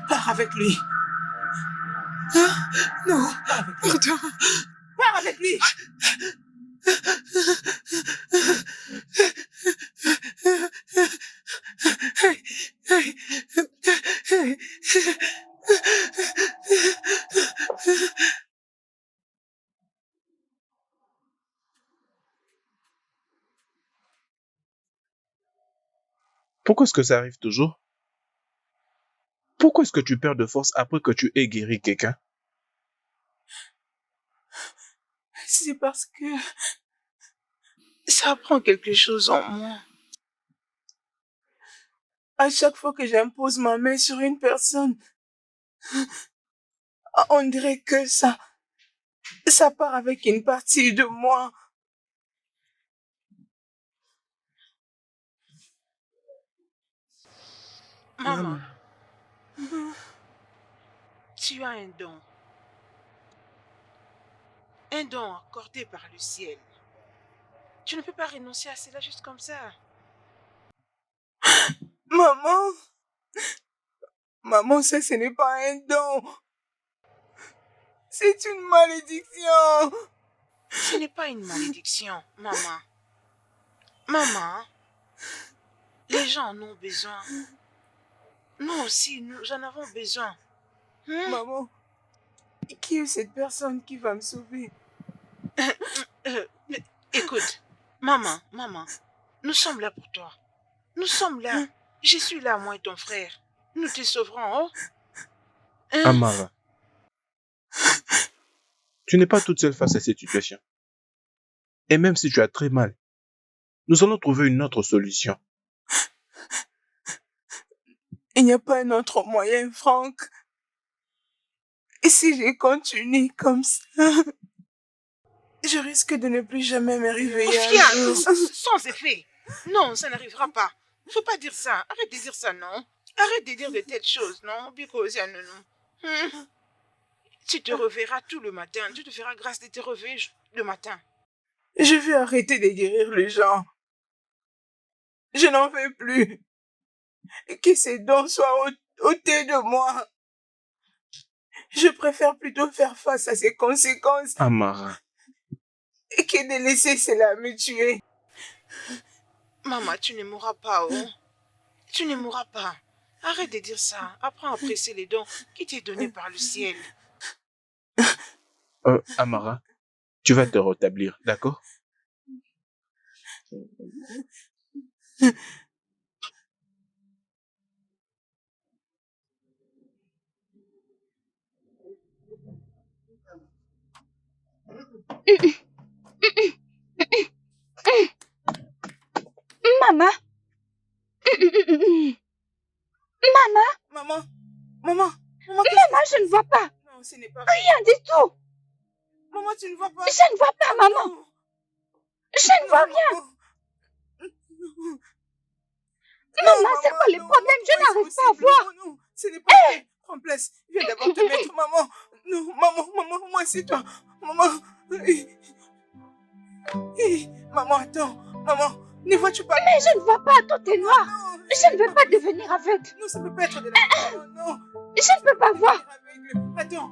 Pars avec lui. Non, pardon. Pars avec lui. Pourquoi est-ce que ça arrive toujours? Pourquoi est-ce que tu perds de force après que tu aies guéri quelqu'un? C'est parce que ça apprend quelque chose en moi. À chaque fois que j'impose ma main sur une personne, on dirait que ça part avec une partie de moi. Maman, tu as un don. Un don accordé par le ciel. Tu ne peux pas renoncer à cela juste comme ça. Maman, ça ce n'est pas un don. C'est une malédiction. Ce n'est pas une malédiction, maman. Maman, les gens en ont besoin. Nous aussi, nous en avons besoin. Maman, qui est cette personne qui va me sauver? Écoute, maman, nous sommes là pour toi. Nous sommes là. Je suis là, moi et ton frère. Nous te sauverons, oh? Amara, tu n'es pas toute seule face à cette situation. Et même si tu as très mal, nous allons trouver une autre solution. Il n'y a pas un autre moyen, Franck. Et si je continue comme ça, je risque de ne plus jamais me réveiller un jour. Sans effet. Non, ça n'arrivera pas. Faut pas dire ça. Arrête de dire ça, non. Arrête de dire de telles choses, non. Because, non. Tu te reverras tout le matin. Tu te feras grâce de te réveiller le matin. Je vais arrêter de guérir les gens. Je n'en veux plus. Que ces dons soient ôtés de moi. Je préfère plutôt faire face à ces conséquences. Amara. Que de laisser cela me tuer. Maman, tu ne mourras pas, oh. Tu ne mourras pas. Arrête de dire ça. Apprends à apprécier les dons qui t'est donnés par le ciel. Amara, tu vas te rétablir, d'accord? Maman. Maman, je ne vois pas. Non, ce n'est pas Rien du tout. Maman, tu ne vois pas. Je ne vois pas, maman. Je ne vois rien. Maman, c'est quoi le problème? Je n'arrive pas à voir. Non, ce n'est pas vrai. Prends place. Viens d'abord te mettre, maman. Non, maman, moi, c'est toi. Maman. Maman, attends. Maman, ne vois-tu pas? Mais je ne vois pas, tout est noir. Non, Je ne veux pas devenir aveugle. non, ça peut pas être de la... Non. Je ne peux pas voir. Attends.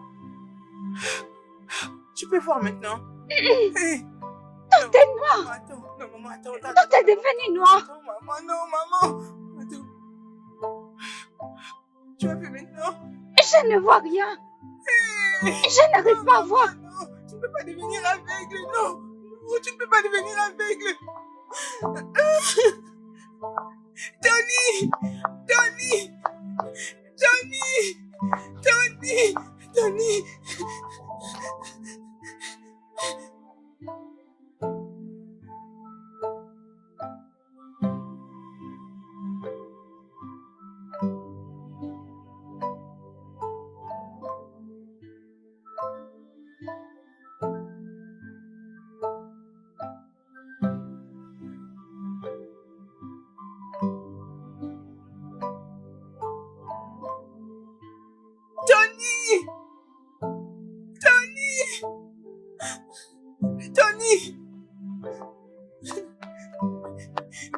Tu peux voir maintenant. Tout est noir. Attends, non, maman, attends. Tout est devenu noir. Attends, maman, non, maman. Attends. Tu as vu maintenant? Je ne vois rien. Je n'arrive pas à voir. Non, tu ne peux pas devenir aveugle, non. Non, tu ne peux pas devenir aveugle. Tony! Tony! Tony! Tony! Tony! Tony! Tony! Tony!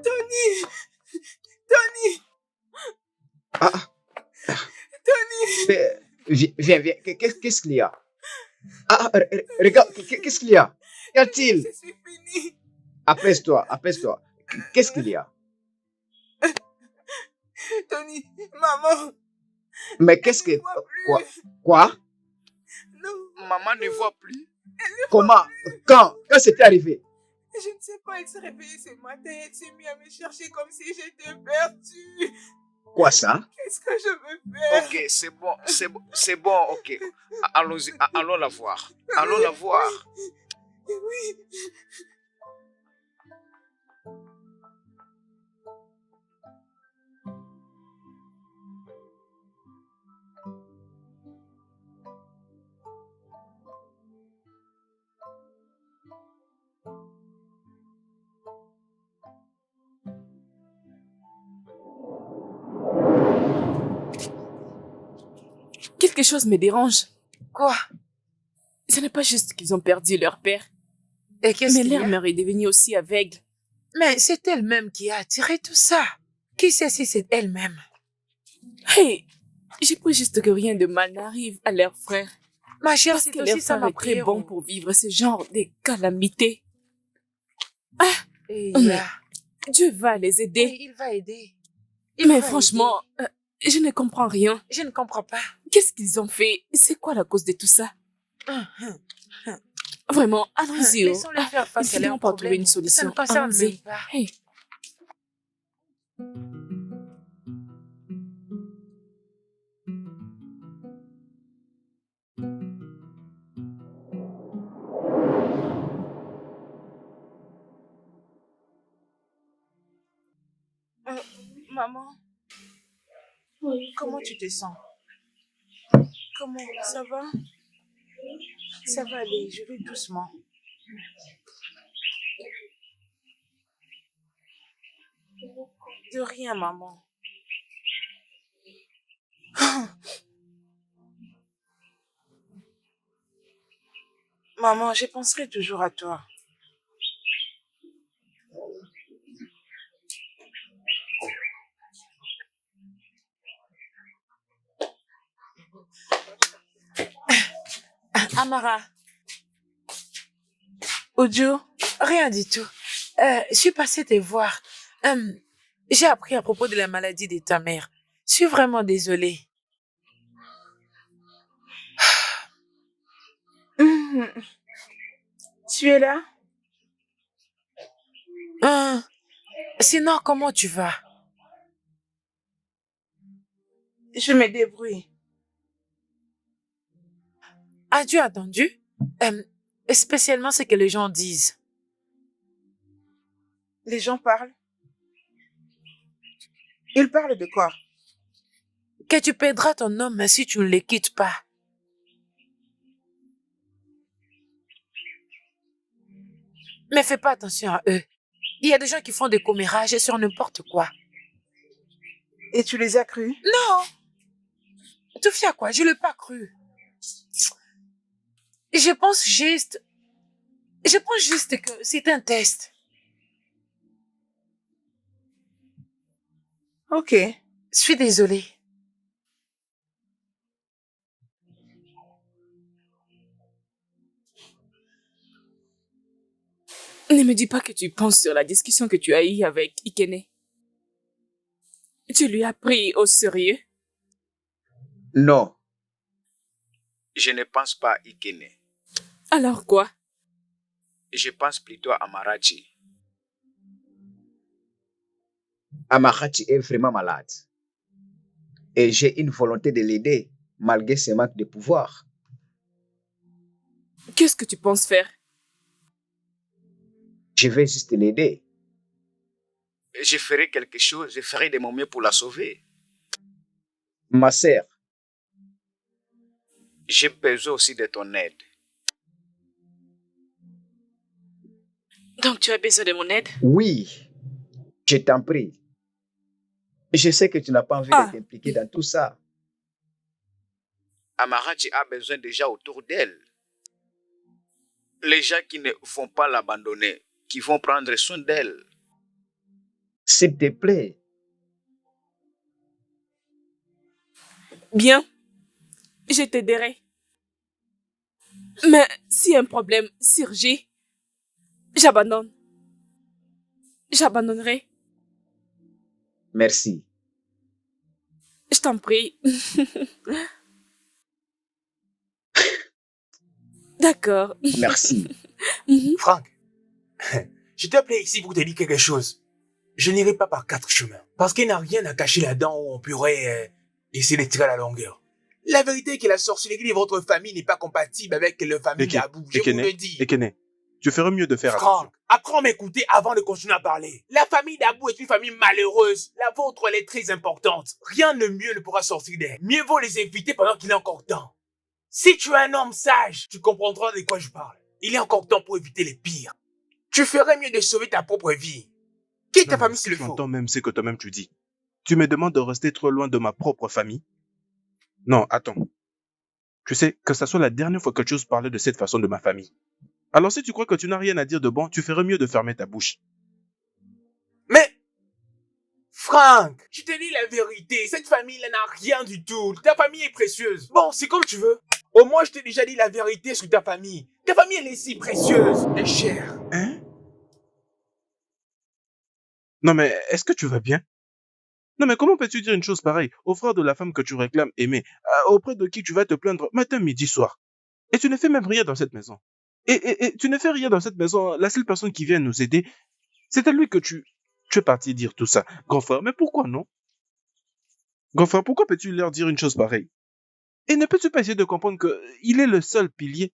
Tony! Tony! Ah, Tony! viens. Qu'est-ce qu'il y a? Regarde, qu'est-ce qu'il y a? Qu'y a-t-il? Je suis fini. Apaise-toi. Qu'est-ce qu'il y a? Tony, maman. Mais qu'est-ce que... Elle ne voit plus. Quoi? Non, Maman ne voit plus. Comment? Quand c'était arrivé? je ne sais pas, elle s'est réveillée ce matin, elle s'est mise à me chercher comme si j'étais perdue. Quoi ça? Qu'est-ce que je veux faire? Ok, c'est bon, ok. Allons-y, allons la voir. Allons la voir. Oui. Quelque chose me dérange. Quoi? Ce n'est pas juste qu'ils ont perdu leur père, Et qu'est-ce mais qu'il y leur a? mère est devenue aussi aveugle. Mais c'est elle-même qui a attiré tout ça. Qui sait si c'est elle-même? Hey, je prie juste que rien de mal n'arrive à leur frère. Ma chère, Parce c'est que leur aussi ça frère ma est très prière. bon pour vivre ce genre de calamités. Et Mais Dieu va les aider. oui, il va aider. Mais va franchement, je ne comprends rien. aider. Je ne comprends pas. Qu'est-ce qu'ils ont fait? C'est quoi la cause de tout ça? Vraiment, allons-y. Laissons-les faire face à Finirons leurs par trouver problèmes. une Ça solution. ne concerne Allons-y. même pas. Hey. Maman, comment tu te sens? Comment? Ça va? Ça va aller, je vais doucement. De rien, maman. Maman, je penserai toujours à toi. Amara. Ojo, rien du tout. Je suis passée te voir. J'ai appris à propos de la maladie de ta mère. Je suis vraiment désolée. Tu es là? Sinon, comment tu vas? Je me débrouille. As-tu attendu? Spécialement ce que les gens disent. Les gens parlent? Ils parlent de quoi? Que tu perdras ton homme si tu ne les quittes pas. Mais fais pas attention à eux. Il y a des gens qui font des commérages sur n'importe quoi. Et tu les as crus? Non. Tu fais à quoi? Je l'ai pas cru. Je pense juste que c'est un test. Ok. Je suis désolée. Ne me dis pas que tu penses sur la discussion que tu as eue avec Ikene. Tu lui as pris au sérieux? Non. Je ne pense pas à Ikene. Alors quoi? Je pense plutôt à Amarachi. Amarachi est vraiment malade. Et j'ai une volonté de l'aider, malgré ses manques de pouvoir. Qu'est-ce que tu penses faire? Je vais juste l'aider. Je ferai quelque chose, je ferai de mon mieux pour la sauver. Ma sœur, j'ai besoin aussi de ton aide. Donc tu as besoin de mon aide? Oui, je t'en prie. Je sais que tu n'as pas envie de t'impliquer dans tout ça. Amarachi a besoin de gens autour d'elle. Les gens qui ne vont pas l'abandonner, qui vont prendre soin d'elle. S'il te plaît. Bien, je t'aiderai. Mais si un problème surgit, j'abandonne. J'abandonnerai. Merci. Je t'en prie. D'accord. Merci. Franck, je t'ai appelé ici pour te dire quelque chose. Je n'irai pas par 4 chemins. Parce qu'il n'y a rien à cacher là-dedans où on pourrait essayer de tirer à la longueur. La vérité est que la sorcellerie de votre famille n'est pas compatible avec la famille d'Abou. Je vous le dis. Ekene, tu ferais mieux de faire attention. Franck, apprends à m'écouter avant de continuer à parler. La famille d'Abou est une famille malheureuse. La vôtre, elle est très importante. Rien de mieux ne pourra sortir d'elle. Mieux vaut les éviter pendant qu'il est encore temps. Si tu es un homme sage, tu comprendras de quoi je parle. Il est encore temps pour éviter les pires. Tu ferais mieux de sauver ta propre vie. Quitte ta famille s'il le Tu faut. entends même ce que toi-même tu dis. Tu me demandes de rester trop loin de ma propre famille? Non, attends. Tu sais, que ça soit la dernière fois que tu oses parler de cette façon de ma famille. Alors si tu crois que tu n'as rien à dire de bon, tu ferais mieux de fermer ta bouche. Mais, Franck, je te dis la vérité, cette famille-là n'a rien du tout. Ta famille est précieuse. Bon, c'est comme tu veux. Au moins, je t'ai déjà dit la vérité sur ta famille. Ta famille, elle est si précieuse et chère. Hein? Non mais, est-ce que tu vas bien? Non mais comment peux-tu dire une chose pareille au frère de la femme que tu réclames aimer, auprès de qui tu vas te plaindre matin, midi, soir? Et tu ne fais même rien dans cette maison. Et tu ne fais rien dans cette maison. La seule personne qui vient nous aider, c'est à lui que tu es parti dire tout ça. Grand frère, mais pourquoi non? Grand frère, pourquoi peux-tu leur dire une chose pareille? Et ne peux-tu pas essayer de comprendre que il est le seul pilier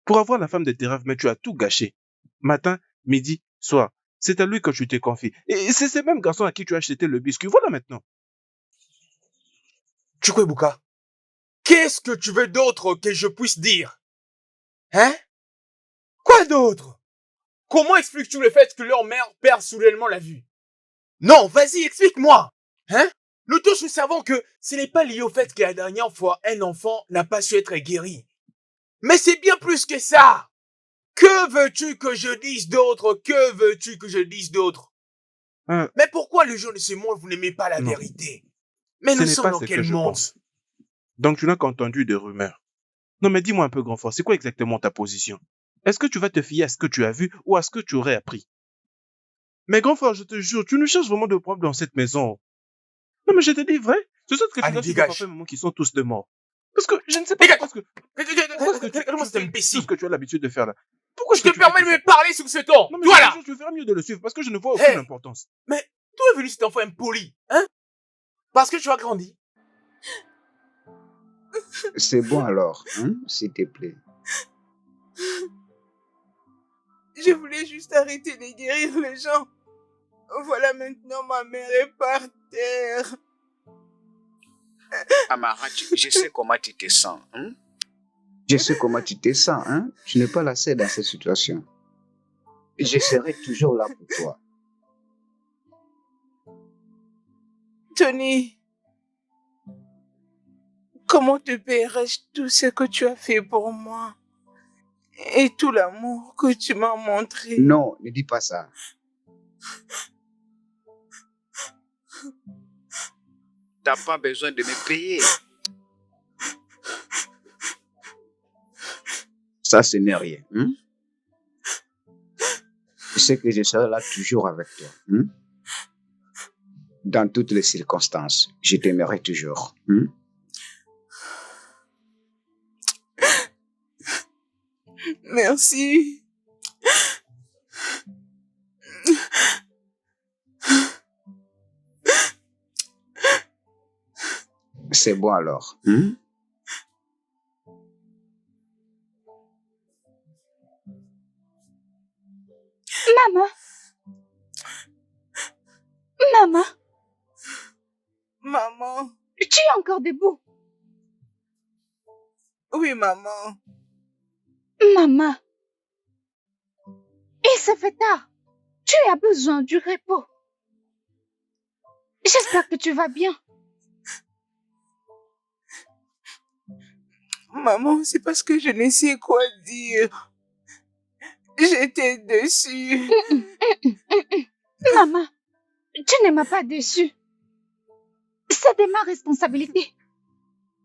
pour avoir la femme de tes rêves, mais tu as tout gâché. Matin, midi, soir. C'est à lui que tu t'es confié. Et c'est ce même garçon à qui tu as acheté le biscuit. Voilà maintenant. Chukwuebuka, qu'est-ce que tu veux d'autre que je puisse dire? Hein? Quoi d'autre? Comment expliques-tu le fait que leur mère perd soudainement la vue? Non, vas-y, explique-moi. Hein? Nous tous, nous savons que ce n'est pas lié au fait que la dernière fois, un enfant n'a pas su être guéri. Mais c'est bien plus que ça. Que veux-tu que je dise d'autre? Que veux-tu que je dise d'autre? Mais pourquoi le jour de ce monde, vous n'aimez pas la vérité? Mais nous sommes dans quel monde? Donc tu n'as qu'entendu des rumeurs. Non mais dis-moi un peu, grand frère, c'est quoi exactement ta position? Est-ce que tu vas te fier à ce que tu as vu ou à ce que tu aurais appris? Mais grand frère, je te jure, tu nous cherches vraiment de problèmes dans cette maison. Non mais je te dis vrai, ce sont que tu dois suivre parfait moment qui sont tous de mort. Parce que je ne sais pas pourquoi est-ce tout ce que tu as l'habitude de faire là. Pourquoi je te permets de me parler sous ce ton? Non mais voilà. Je vais faire mieux de le suivre parce que je ne vois aucune importance. Mais d'où est venu cet enfant impoli? Hein? Parce que tu as grandi. C'est bon alors, hein, s'il te plaît. Je voulais juste arrêter de guérir les gens. Voilà maintenant ma mère est par terre. Amarachi, je sais comment tu te sens. Hein? Je sais comment tu te sens. Hein? Tu n'es pas la seule dans cette situation. Je serai toujours là pour toi. Tony, comment te paierai-je tout ce que tu as fait pour moi et tout l'amour que tu m'as montré? Non, ne dis pas ça. T'as pas besoin de me payer. Ça, ce n'est rien. Je sais que je serai là toujours avec toi. Dans toutes les circonstances, je t'aimerai toujours. Merci. C'est bon alors. Maman. Maman, Maman. tu es encore debout. Oui, maman. Maman. Et ça fait tard. Tu as besoin du repos. J'espère que tu vas bien. Maman, c'est parce que je ne sais quoi dire. J'étais déçue. Maman, tu ne m'as pas déçue. C'est de ma responsabilité.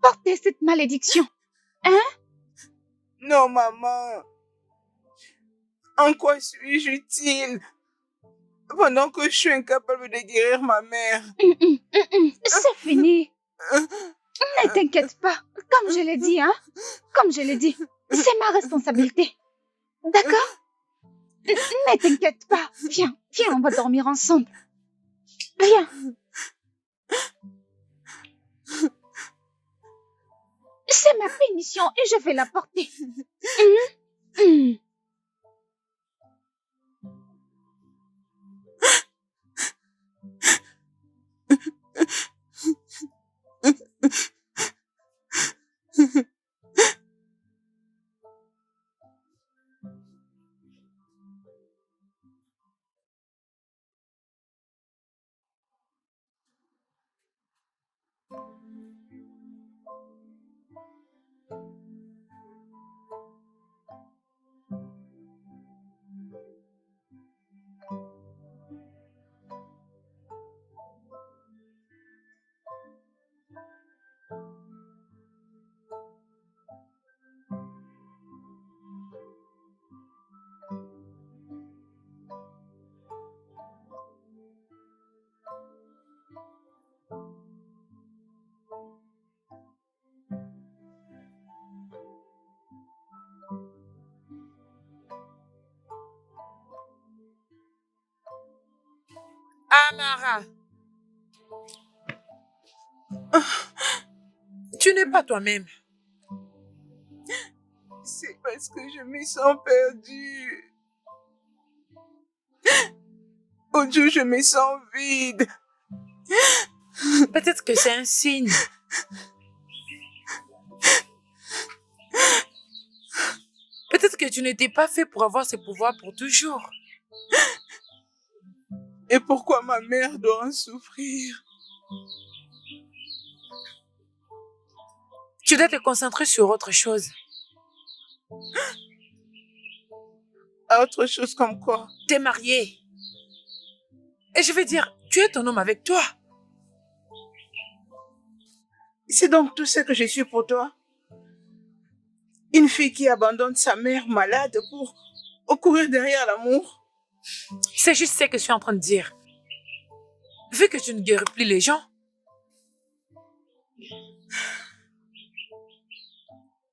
Porter cette malédiction. Hein? Non, maman. En quoi suis-je utile pendant que je suis incapable de guérir ma mère? C'est fini. Ne t'inquiète pas. Comme je l'ai dit, hein? Comme je l'ai dit, c'est ma responsabilité. D'accord? Ne t'inquiète pas. Viens, viens, on va dormir ensemble. Viens. C'est ma punition et je vais la porter. Amara, tu n'es pas toi-même. C'est parce que je me sens perdue. Oh Dieu, je me sens vide. Peut-être que c'est un signe. Peut-être que tu n'étais pas fait pour avoir ce pouvoir pour toujours. Et pourquoi ma mère doit en souffrir? Tu dois te concentrer sur autre chose. Autre chose comme quoi? T'es mariée. Et je vais dire, tu es ton homme avec toi. C'est donc tout ce que je suis pour toi? Une fille qui abandonne sa mère malade pour courir derrière l'amour? C'est juste ce que je suis en train de dire. Vu que tu ne guéris plus les gens.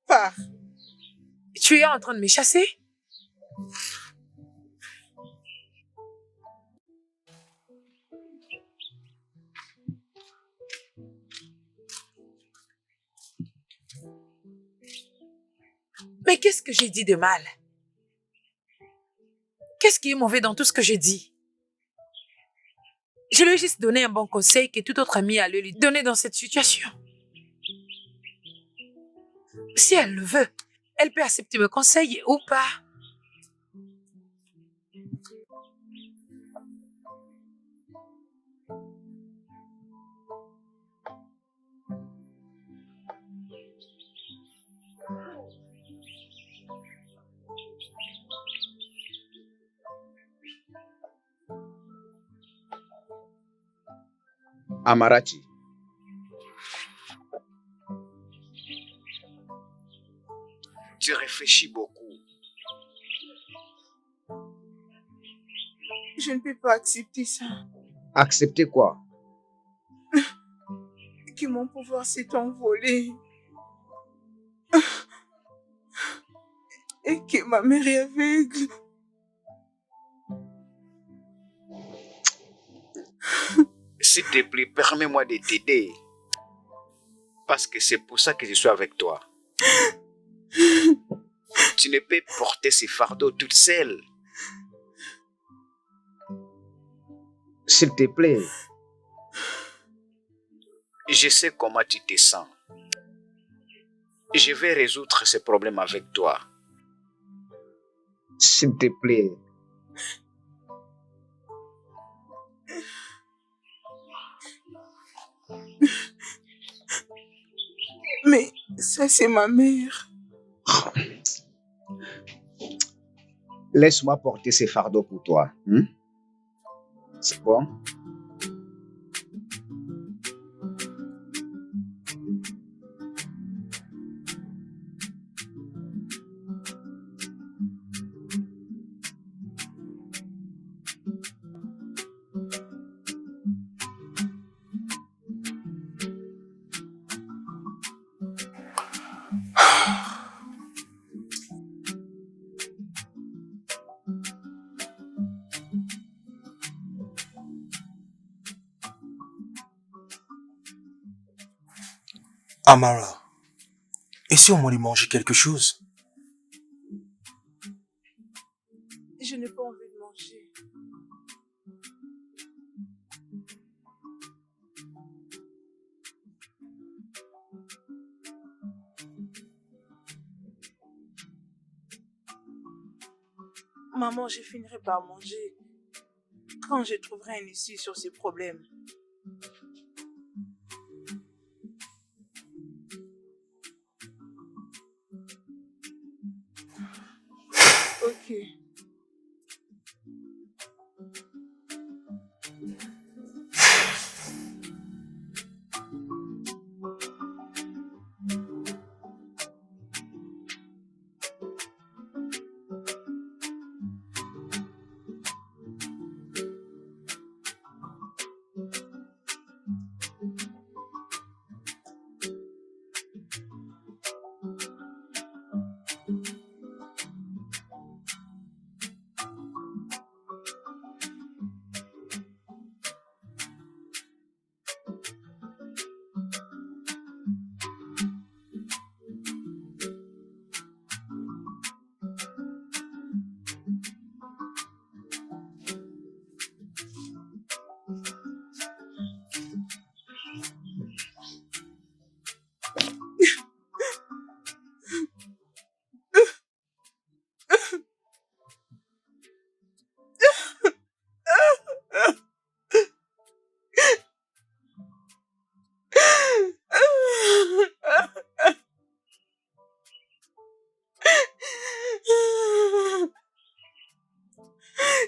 Pars. Tu es en train de me chasser? Mais qu'est-ce que j'ai dit de mal? Qu'est-ce qui est mauvais dans tout ce que j'ai dit? Je lui ai juste donné un bon conseil que tout autre ami allait lui donner dans cette situation. Si elle le veut, elle peut accepter mes conseils ou pas. Amarachi, tu réfléchis beaucoup. Je ne peux pas accepter ça. Accepter quoi? Que mon pouvoir s'est envolé. Et que ma mère est aveugle. S'il te plaît, permets-moi de t'aider. Parce que c'est pour ça que je suis avec toi. Tu ne peux porter ces fardeaux toute seule. S'il te plaît. Je sais comment tu te sens. Je vais résoudre ces problèmes avec toi. S'il te plaît. Mais ça, c'est ma mère. Laisse-moi porter ces fardeaux pour toi. C'est bon? Amara, essaie au moins de manger quelque chose. Je n'ai pas envie de manger. Maman, je finirai par manger quand je trouverai un issue sur ces problèmes. Ok.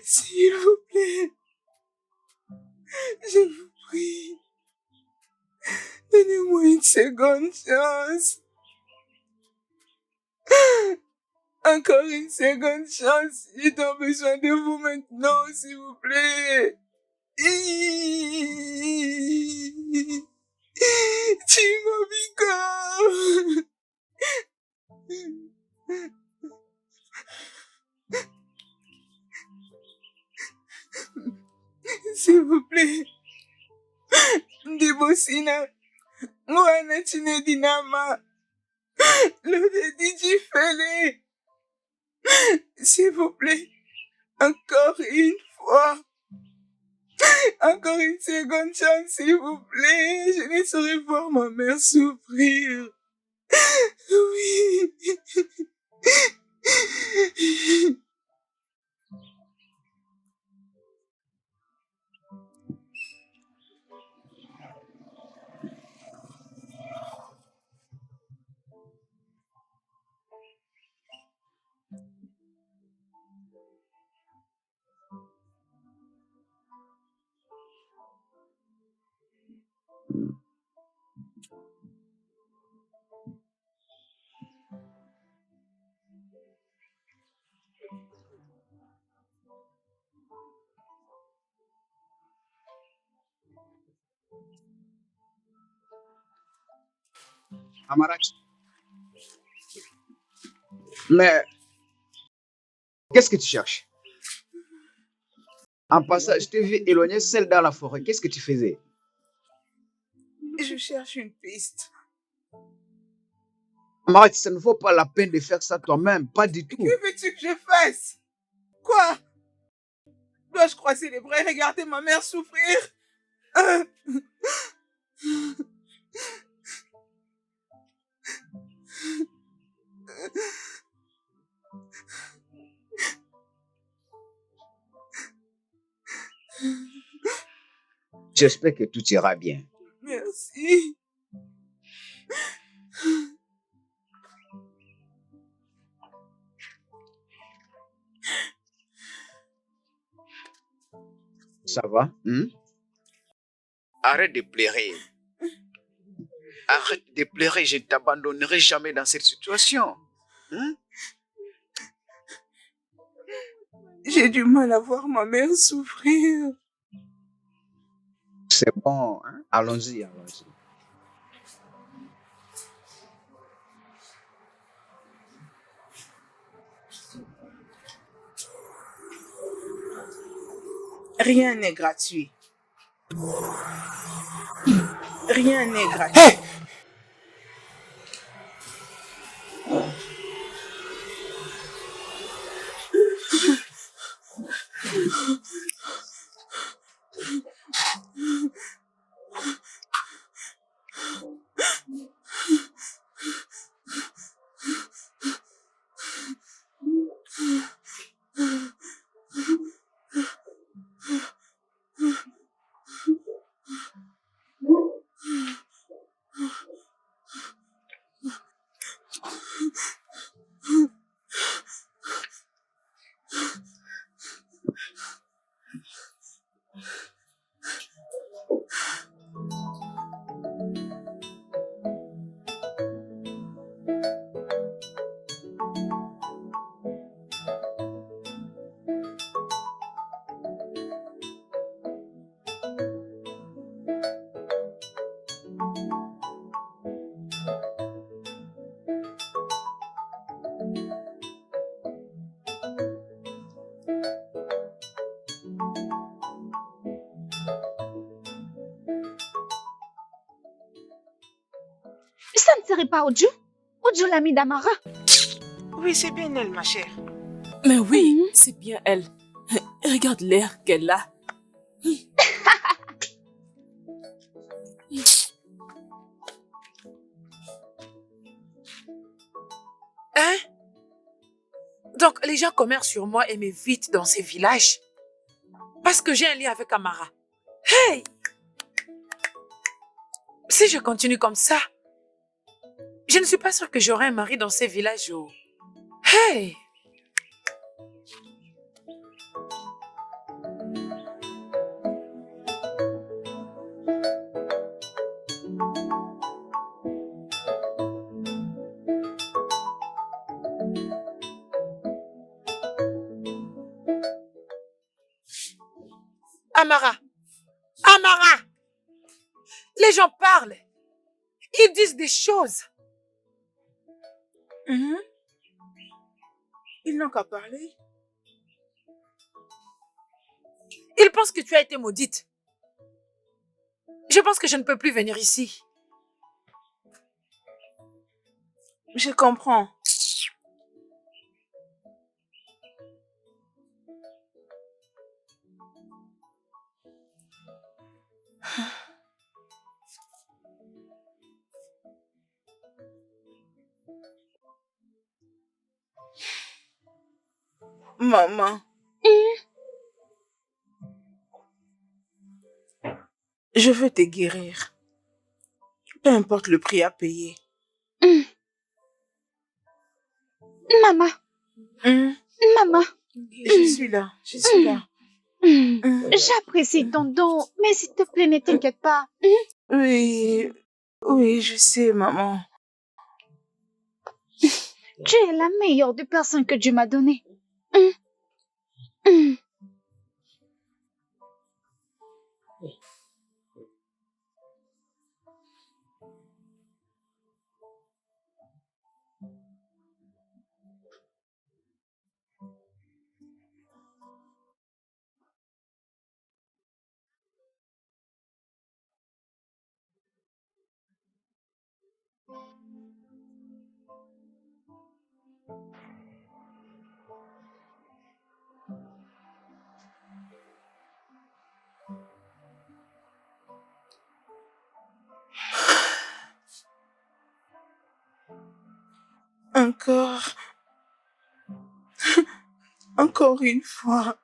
S'il vous plaît, je vous prie, donnez-moi une seconde chance. Encore une seconde chance. J'ai tant besoin de vous maintenant, s'il vous plaît. Timobiko. S'il vous plaît. Ndibosina. Mwana Chinedinama. Le DJ Fele. S'il vous plaît. Encore une fois. Encore une seconde chance, s'il vous plaît. Je ne saurais voir ma mère souffrir. Oui. Amarat. Mais qu'est-ce que tu cherches? En passant, je t'ai vu éloigner seule dans la forêt. Qu'est-ce que tu faisais? Je cherche une piste. Amarat, ça ne vaut pas la peine de faire ça toi-même. Pas du tout. Que veux-tu que je fasse? Quoi? Dois-je croiser les bras et regarder ma mère souffrir? Euh, J'espère que tout ira bien. Merci. Ça va? Arrête de pleurer. Arrête de pleurer. Je ne t'abandonnerai jamais dans cette situation. J'ai du mal à voir ma mère souffrir. C'est bon. Allons-y, allons-y. Rien n'est gratuit. Rien n'est gratuit. Hé! Ça ne serait pas Oju? Oju, l'ami d'Amara. Oui, c'est bien elle, ma chère. Mais oui, c'est bien elle. Regarde l'air qu'elle a. Hein? Donc, les gens commercent sur moi et m'évitent dans ces villages parce que j'ai un lien avec Amara. Hey! Si je continue comme ça, je ne suis pas sûre que j'aurai un mari dans ces villages. Oh. Hey! Amara! Amara! Les gens parlent. Ils disent des choses. Ils n'ont qu'à parler. Ils pensent que tu as été maudite. Je pense que je ne peux plus venir ici. Je comprends. Maman. Je veux te guérir. Peu importe le prix à payer. Maman, maman. Je suis là. Je suis là. J'apprécie ton don, mais s'il te plaît, ne t'inquiète pas. Oui. Oui, je sais, maman. Tu es la meilleure des personnes que Dieu m'a données. Encore. Encore une fois.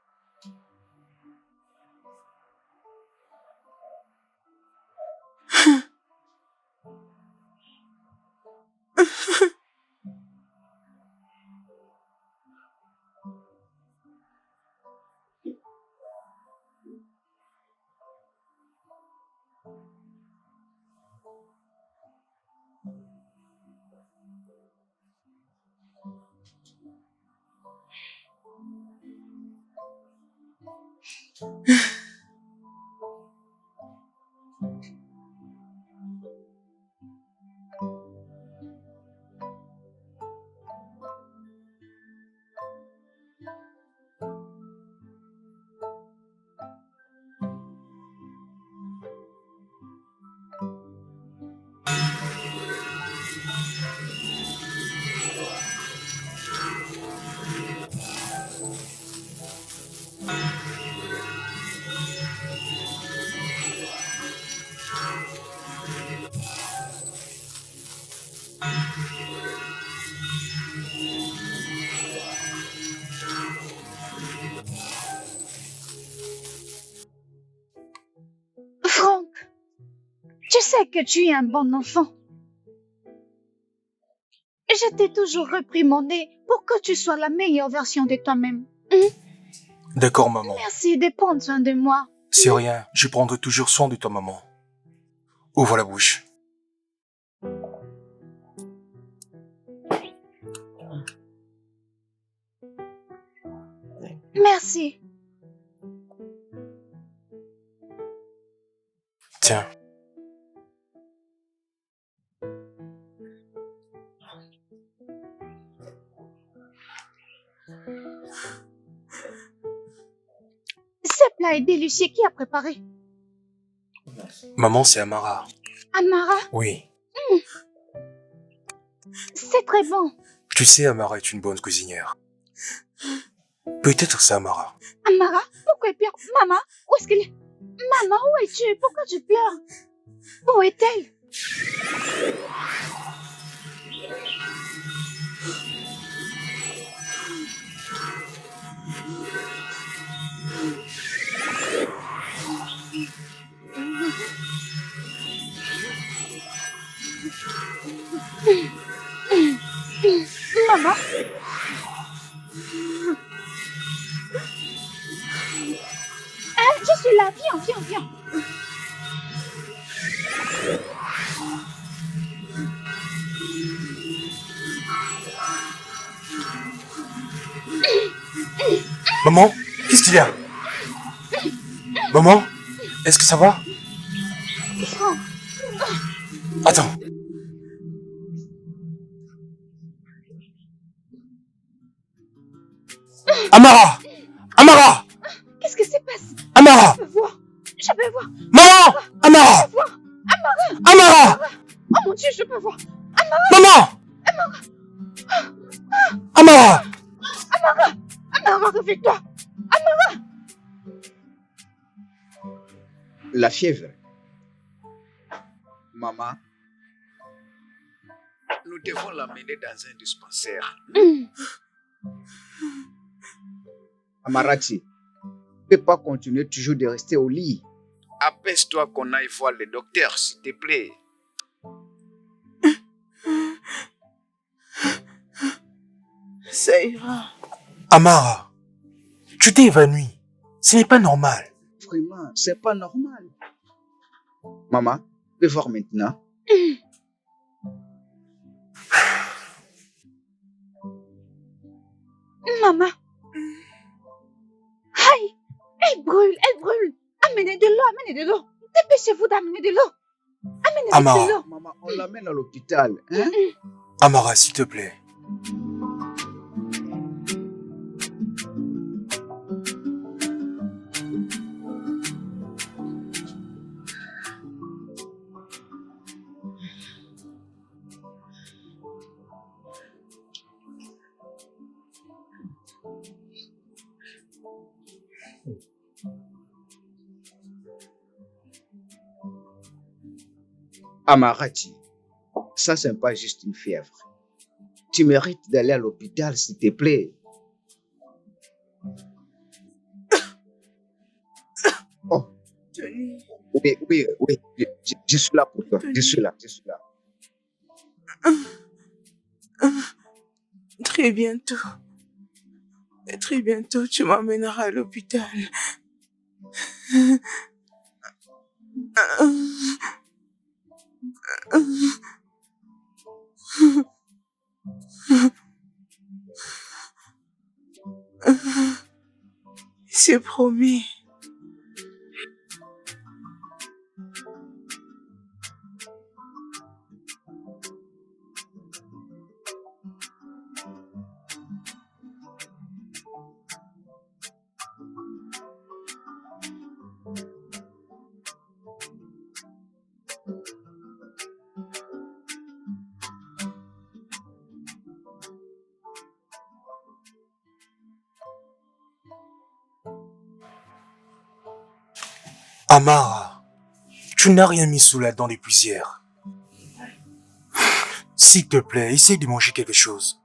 Franck, tu sais que tu es un bon enfant. Je t'ai toujours réprimandé pour que tu sois la meilleure version de toi-même. D'accord, maman. Merci de prendre soin de moi. C'est rien, je prendrai toujours soin de toi, maman. Ouvre la bouche. Merci. Tiens. Ce plat est délicieux. Qui a préparé? Maman, c'est Amara. Amara, Oui. c'est très bon. Tu sais, Amara est une bonne cuisinière. Peut-être c'est Amara. Amara, pourquoi elle pleure? Maman, où est-ce qu'elle est? Maman, où es-tu? Pourquoi tu pleures? Où est-elle? Maman? Je suis là. Viens. Maman, qu'est-ce qu'il y a? Maman, est-ce que ça va? Franck, Attends. Amara! Amara! qu'est-ce qui se passe? Amara! Je peux voir. Maman! Amara! Amara! Oh mon Dieu, je peux voir. Maman! Amara! Amara, réveille-toi. La fièvre. Maman, nous devons l'amener dans un dispensaire. Amarati, tu ne peux pas continuer toujours de rester au lit. Apaise-toi qu'on aille voir le docteur, s'il te plaît. Ça ira. Amara, tu t'es évanouie. Ce n'est pas normal. Vraiment, c'est pas normal. Maman, tu peux voir maintenant. Maman. Aïe, elle brûle. Amenez de l'eau. Dépêchez-vous d'amener de l'eau. Amenez Amara. de l'eau. Maman, on l'amène à l'hôpital. Hein? Amara, s'il te plaît. Amarati, ça c'est pas juste une fièvre. Tu mérites d'aller à l'hôpital, s'il te plaît. Oh, Tony, oui, je suis là pour toi. Je suis là. très bientôt. Très bientôt, tu m'emmèneras à l'hôpital. C'est promis. Amara, tu n'as rien mis sous la dent depuis hier. S'il te plaît, essaye de manger quelque chose.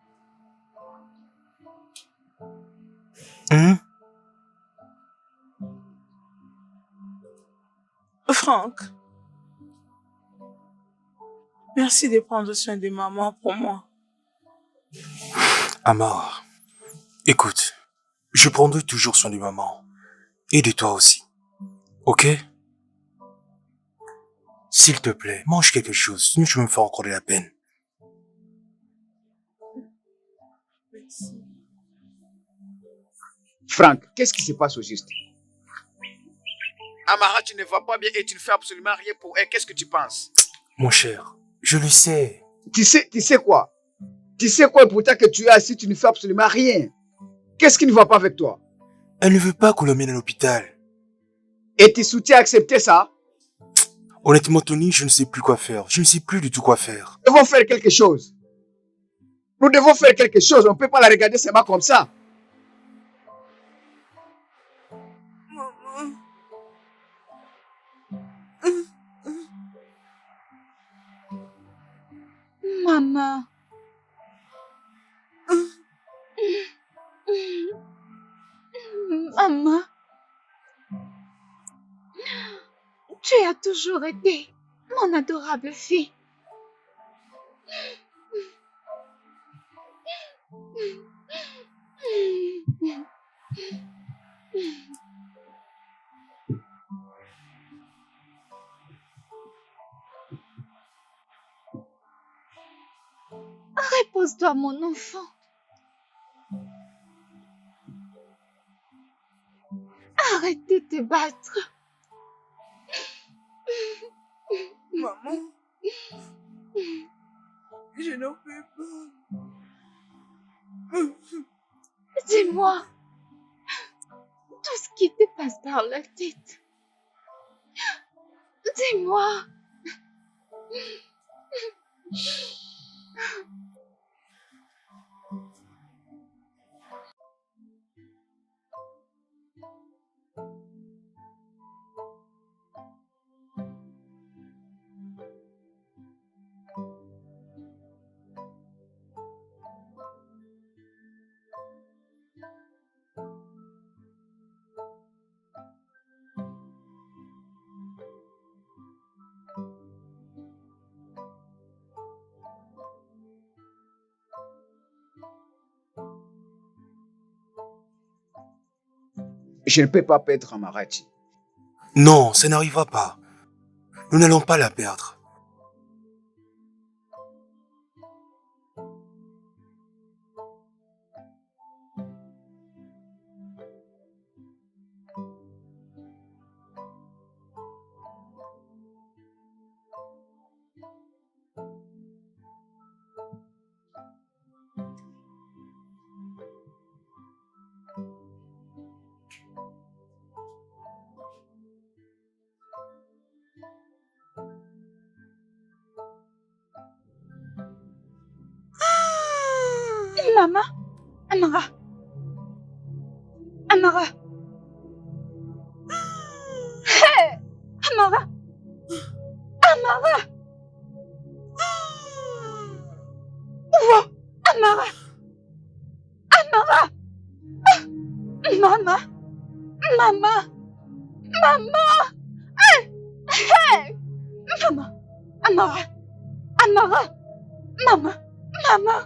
Franck, merci de prendre soin de maman pour moi. Amara, écoute, je prendrai toujours soin de maman. Et de toi aussi. Ok? S'il te plaît, mange quelque chose, sinon tu vas me faire encore de la peine. Franck, qu'est-ce qui se passe au juste? Amara, tu ne vas pas bien et tu ne fais absolument rien pour elle. Qu'est-ce que tu penses? Mon cher, je le sais. Tu sais quoi? Tu sais quoi pourtant que tu es assis, tu ne fais absolument rien. Qu'est-ce qui ne va pas avec toi? Elle ne veut pas qu'on l'emmène à l'hôpital. Et tu soutiens à accepter ça? Honnêtement, Tony, je ne sais plus quoi faire. Je ne sais plus du tout quoi faire. Nous devons faire quelque chose. Nous devons faire quelque chose. On ne peut pas la regarder seulement comme ça. Maman. Maman. Tu as toujours été mon adorable fille. Repose-toi, mon enfant. Arrête de te battre. Maman, je n'en peux pas. Dis-moi tout ce qui te passe par la tête. Dis-moi. Je ne peux pas perdre Amarati. Non, ça n'arrivera pas. Nous n'allons pas la perdre. Maman. Amara. Amara. Amara! Amara! Maman! Maman! Maman! Hey! Hey! Maman! Amara! Amara! Maman! Maman!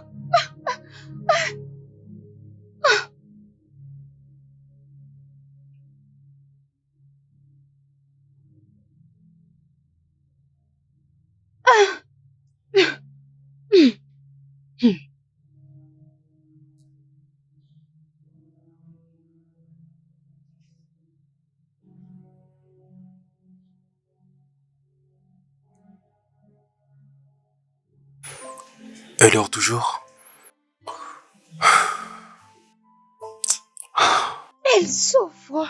Elle dort toujours. Elle souffre.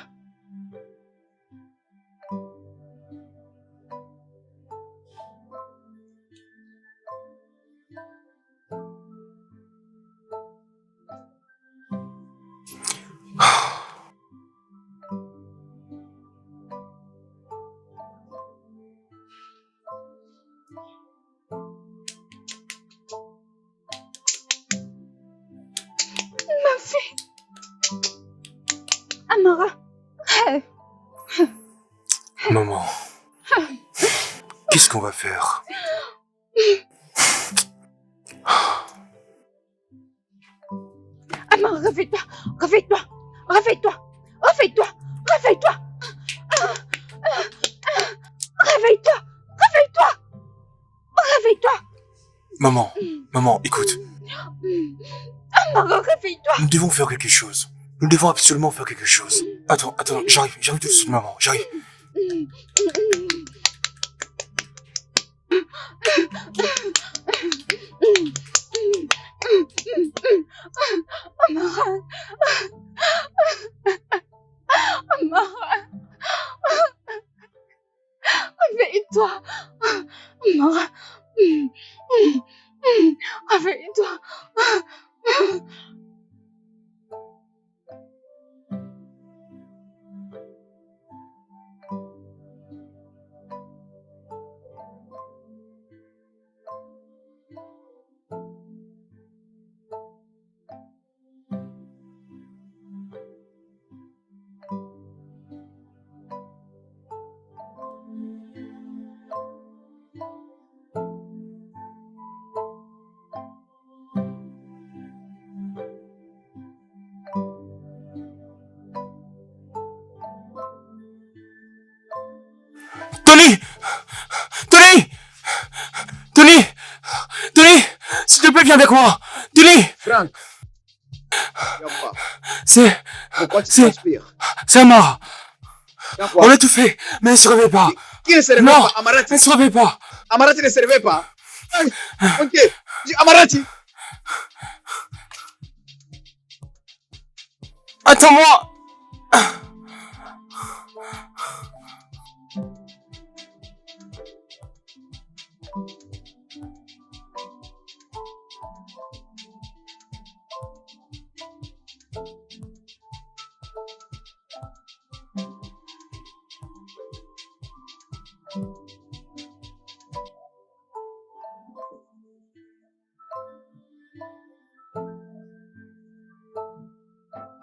Ma fille. Amara. Hey. Maman, qu'est-ce qu'on va faire? Amara, réveille-toi. Réveille-toi. Réveille-toi. Réveille-toi. Réveille-toi. Réveille-toi. Réveille-toi. Réveille-toi. Maman, écoute. Amara, réveille-toi. Nous devons faire quelque chose. Nous devons absolument faire quelque chose. Attends, j'arrive tout de suite, maman, j'arrive. Amara. Amara. Réveille-toi. Amara. Réveille-toi. Tony! Tony! Tony! Tony! S'il te plaît, viens avec moi! Tony! Franck, viens voir. C'est... Pourquoi tu C'est- transpires? C'est Amara! Viens voir. On a tout fait, mais elle se réveille pas! Qui ne se réveille Non. pas? Amarati. Elle se réveille pas! Amarati ne se réveille pas. Aïe, ok. Amarati. Attends-moi!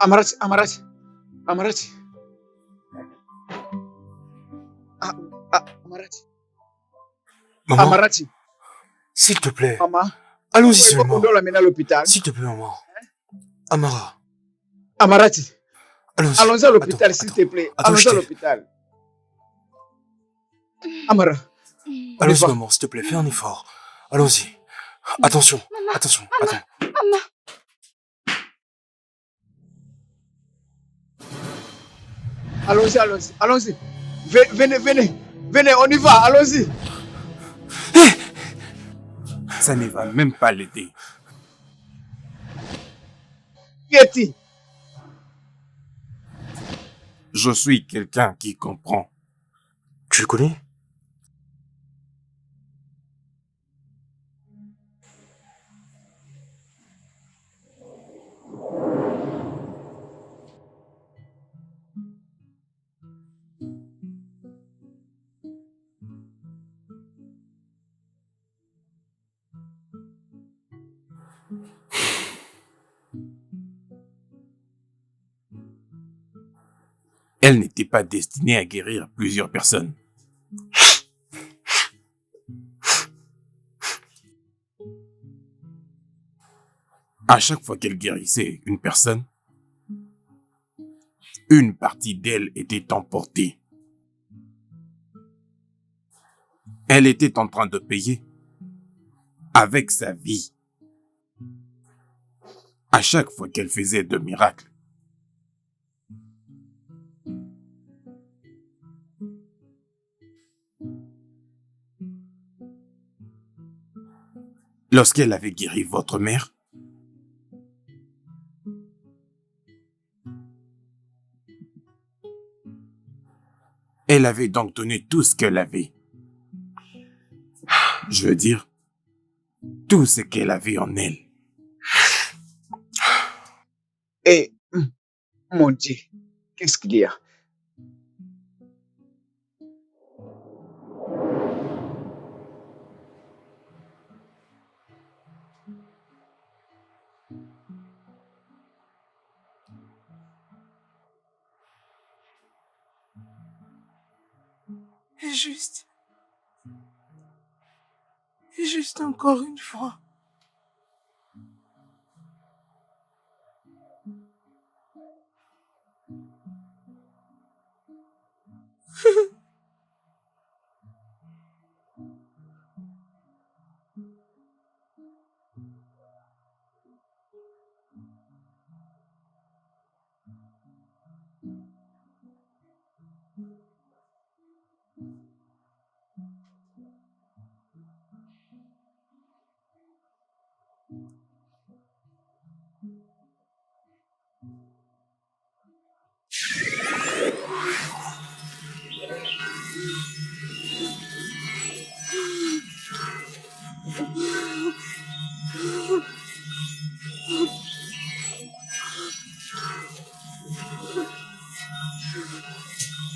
Amarati, Amarati. Amarati. Amarati. Maman, Amarati. s'il te plaît, Maman. allons-y Il faut qu'on seulement. doit l'amener à l'hôpital. S'il te plaît, maman. Amara, Amarati. allons-y. Allons-y à l'hôpital, Attends, s'il te plaît. attends, Allons-y je à t'aide. l'hôpital. Amara. Allons-y, va. maman, s'il te plaît, fais un effort. Allons-y. Attention, attention, attends. Maman. Allons-y, allons-y, allons-y. Venez, venez. Venez, on y va, allons-y. Ça ne va même pas l'aider. Qui est-il? Je suis quelqu'un qui comprend. Tu le connais? Elle n'était pas destinée à guérir plusieurs personnes. À chaque fois qu'elle guérissait une personne, une partie d'elle était emportée. Elle était en train de payer avec sa vie. À chaque fois qu'elle faisait de miracles. Lorsqu'elle avait guéri votre mère, elle avait donc donné tout ce qu'elle avait. Je veux dire, tout ce qu'elle avait en elle. Et, mon Dieu, qu'est-ce qu'il y a? Juste. Juste encore une fois.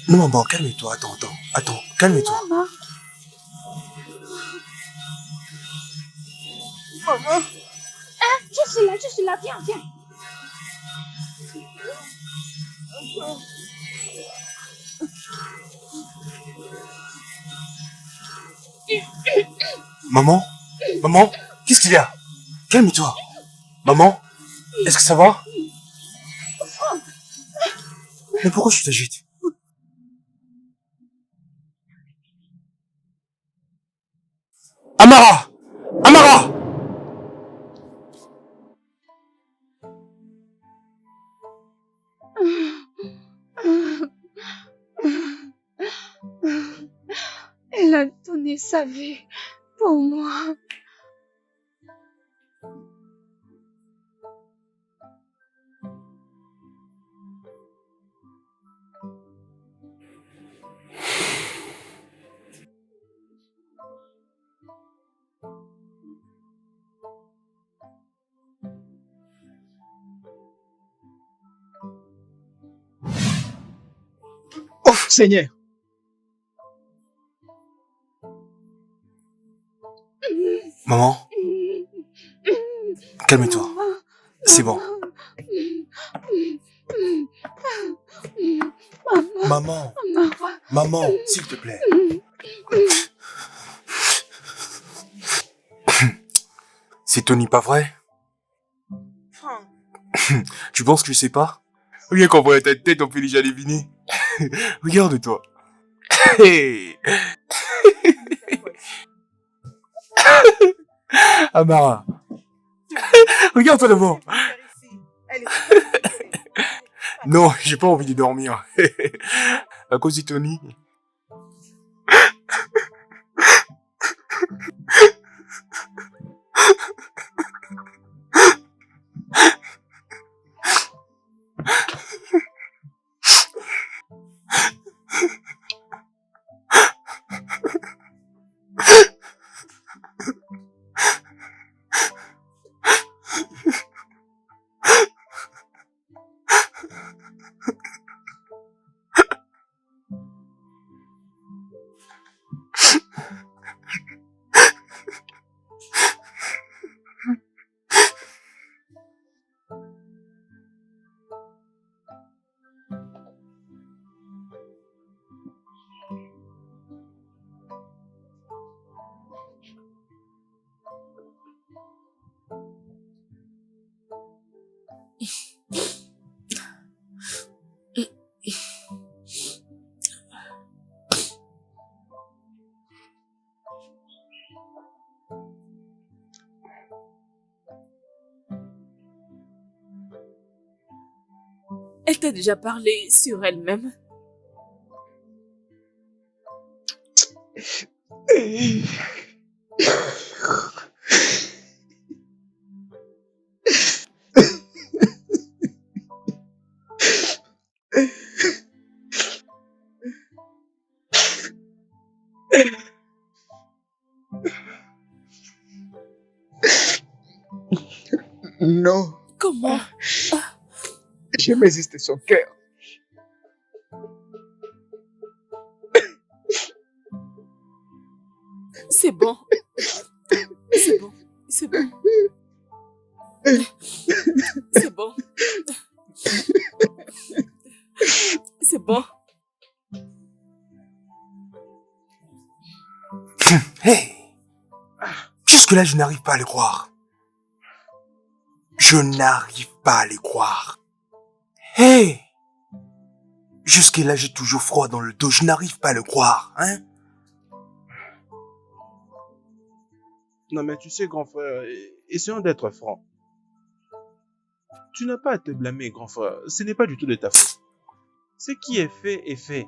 Non, maman, calme-toi. Attends, calme-toi. Maman, Maman, je suis là, viens, viens. Maman, qu'est-ce qu'il y a? Calme-toi. Maman, est-ce que ça va? Mais pourquoi tu t'agites? Amara! Amara! Elle a donné sa vie pour moi. Oh, Seigneur! Maman, calme-toi. C'est bon. Maman, s'il te plaît. C'est Tony, pas vrai? Franck, Tu penses que je sais pas? Regarde qu'on voit ta tête, on peut déjà deviner. Regarde-toi. Hey. Amara. Regarde-toi d'abord. elle est Non, j'ai pas envie de dormir. À cause de Tony. Elle t'a déjà parlé sur elle-même? Non, Comment? j'aimais juste son cœur. C'est bon. C'est bon. C'est bon. C'est bon. C'est bon. Hey! Jusque-là, je n'arrive pas à le croire. Je n'arrive pas à les croire. Hey! Jusque-là, j'ai toujours froid dans le dos. Je n'arrive pas à le croire, hein? Non, mais tu sais, grand frère, essayons d'être francs. Tu n'as pas à te blâmer, grand frère. Ce n'est pas du tout de ta faute. Ce qui est fait est fait.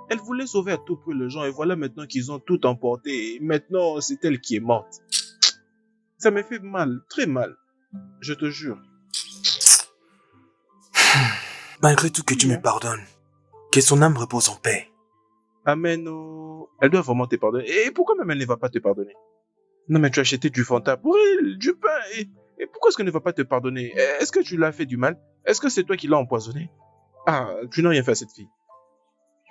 Elle voulait sauver à tout prix les gens et voilà maintenant qu'ils ont tout emporté. Et maintenant, c'est elle qui est morte. Ça me fait mal, très mal. Je te jure. Malgré tout, que tu me pardonnes. Que son âme repose en paix. Amen. Oh. Elle doit vraiment te pardonner. Et pourquoi même elle ne va pas te pardonner? Non, mais tu as acheté du Fanta pour elle, du pain. Et pourquoi est-ce qu'elle ne va pas te pardonner? Est-ce que tu l'as fait du mal? Est-ce que c'est toi qui l'as empoisonné? Ah, tu n'as rien fait à cette fille.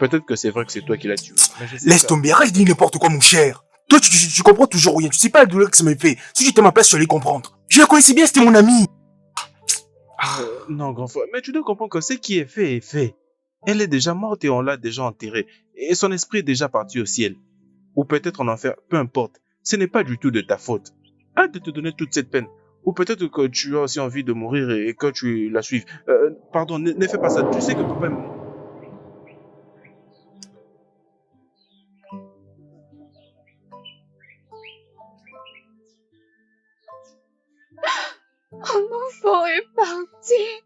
Peut-être que c'est vrai que c'est toi qui l'as tuée. Laisse tomber, arrête de dire n'importe quoi, mon cher. Toi, tu comprends toujours rien. Tu sais pas la douleur que ça me fait. Si j'étais à ma place, tu allais comprendre. Je la connaissais bien, c'était mon ami. Non, grand frère, mais tu dois comprendre que ce qui est fait est fait. Elle est déjà morte et on l'a déjà enterrée. Et son esprit est déjà parti au ciel. Ou peut-être en enfer, peu importe. Ce n'est pas du tout de ta faute. Arrête de te donner toute cette peine. Ou peut-être que tu as aussi envie de mourir et que tu la suives. Pardon, ne fais pas ça. Tu sais que papa... Mon enfant est parti.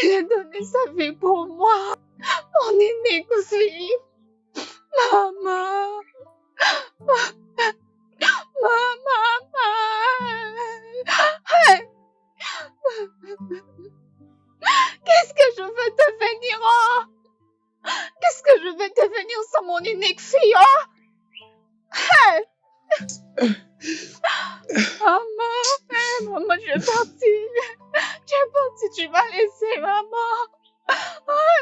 Elle a donné sa vie pour moi. Mon unique fille. Maman. Qu'est-ce que je veux devenir, oh? Qu'est-ce que je vais devenir sans mon unique fille, oh? Hey! Maman, je vais partir. Tu es partie, tu m'as laissé, maman. Maman.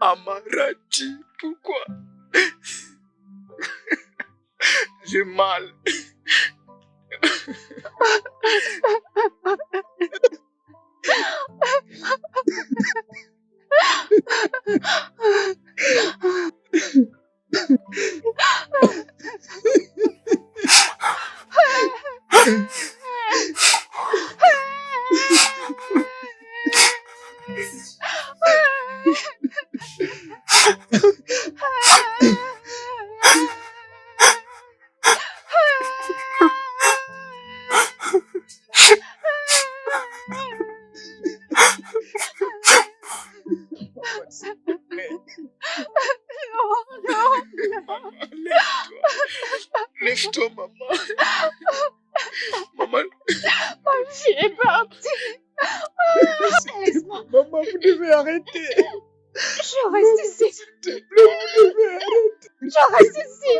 Amarachi, pourquoi? J'ai mal. Lève-toi, maman. Maman. Ma fille est partie. Laisse-moi. Maman, vous devez arrêter. Je reste ici. S'il te plaît, vous devez arrêter. Je reste ici.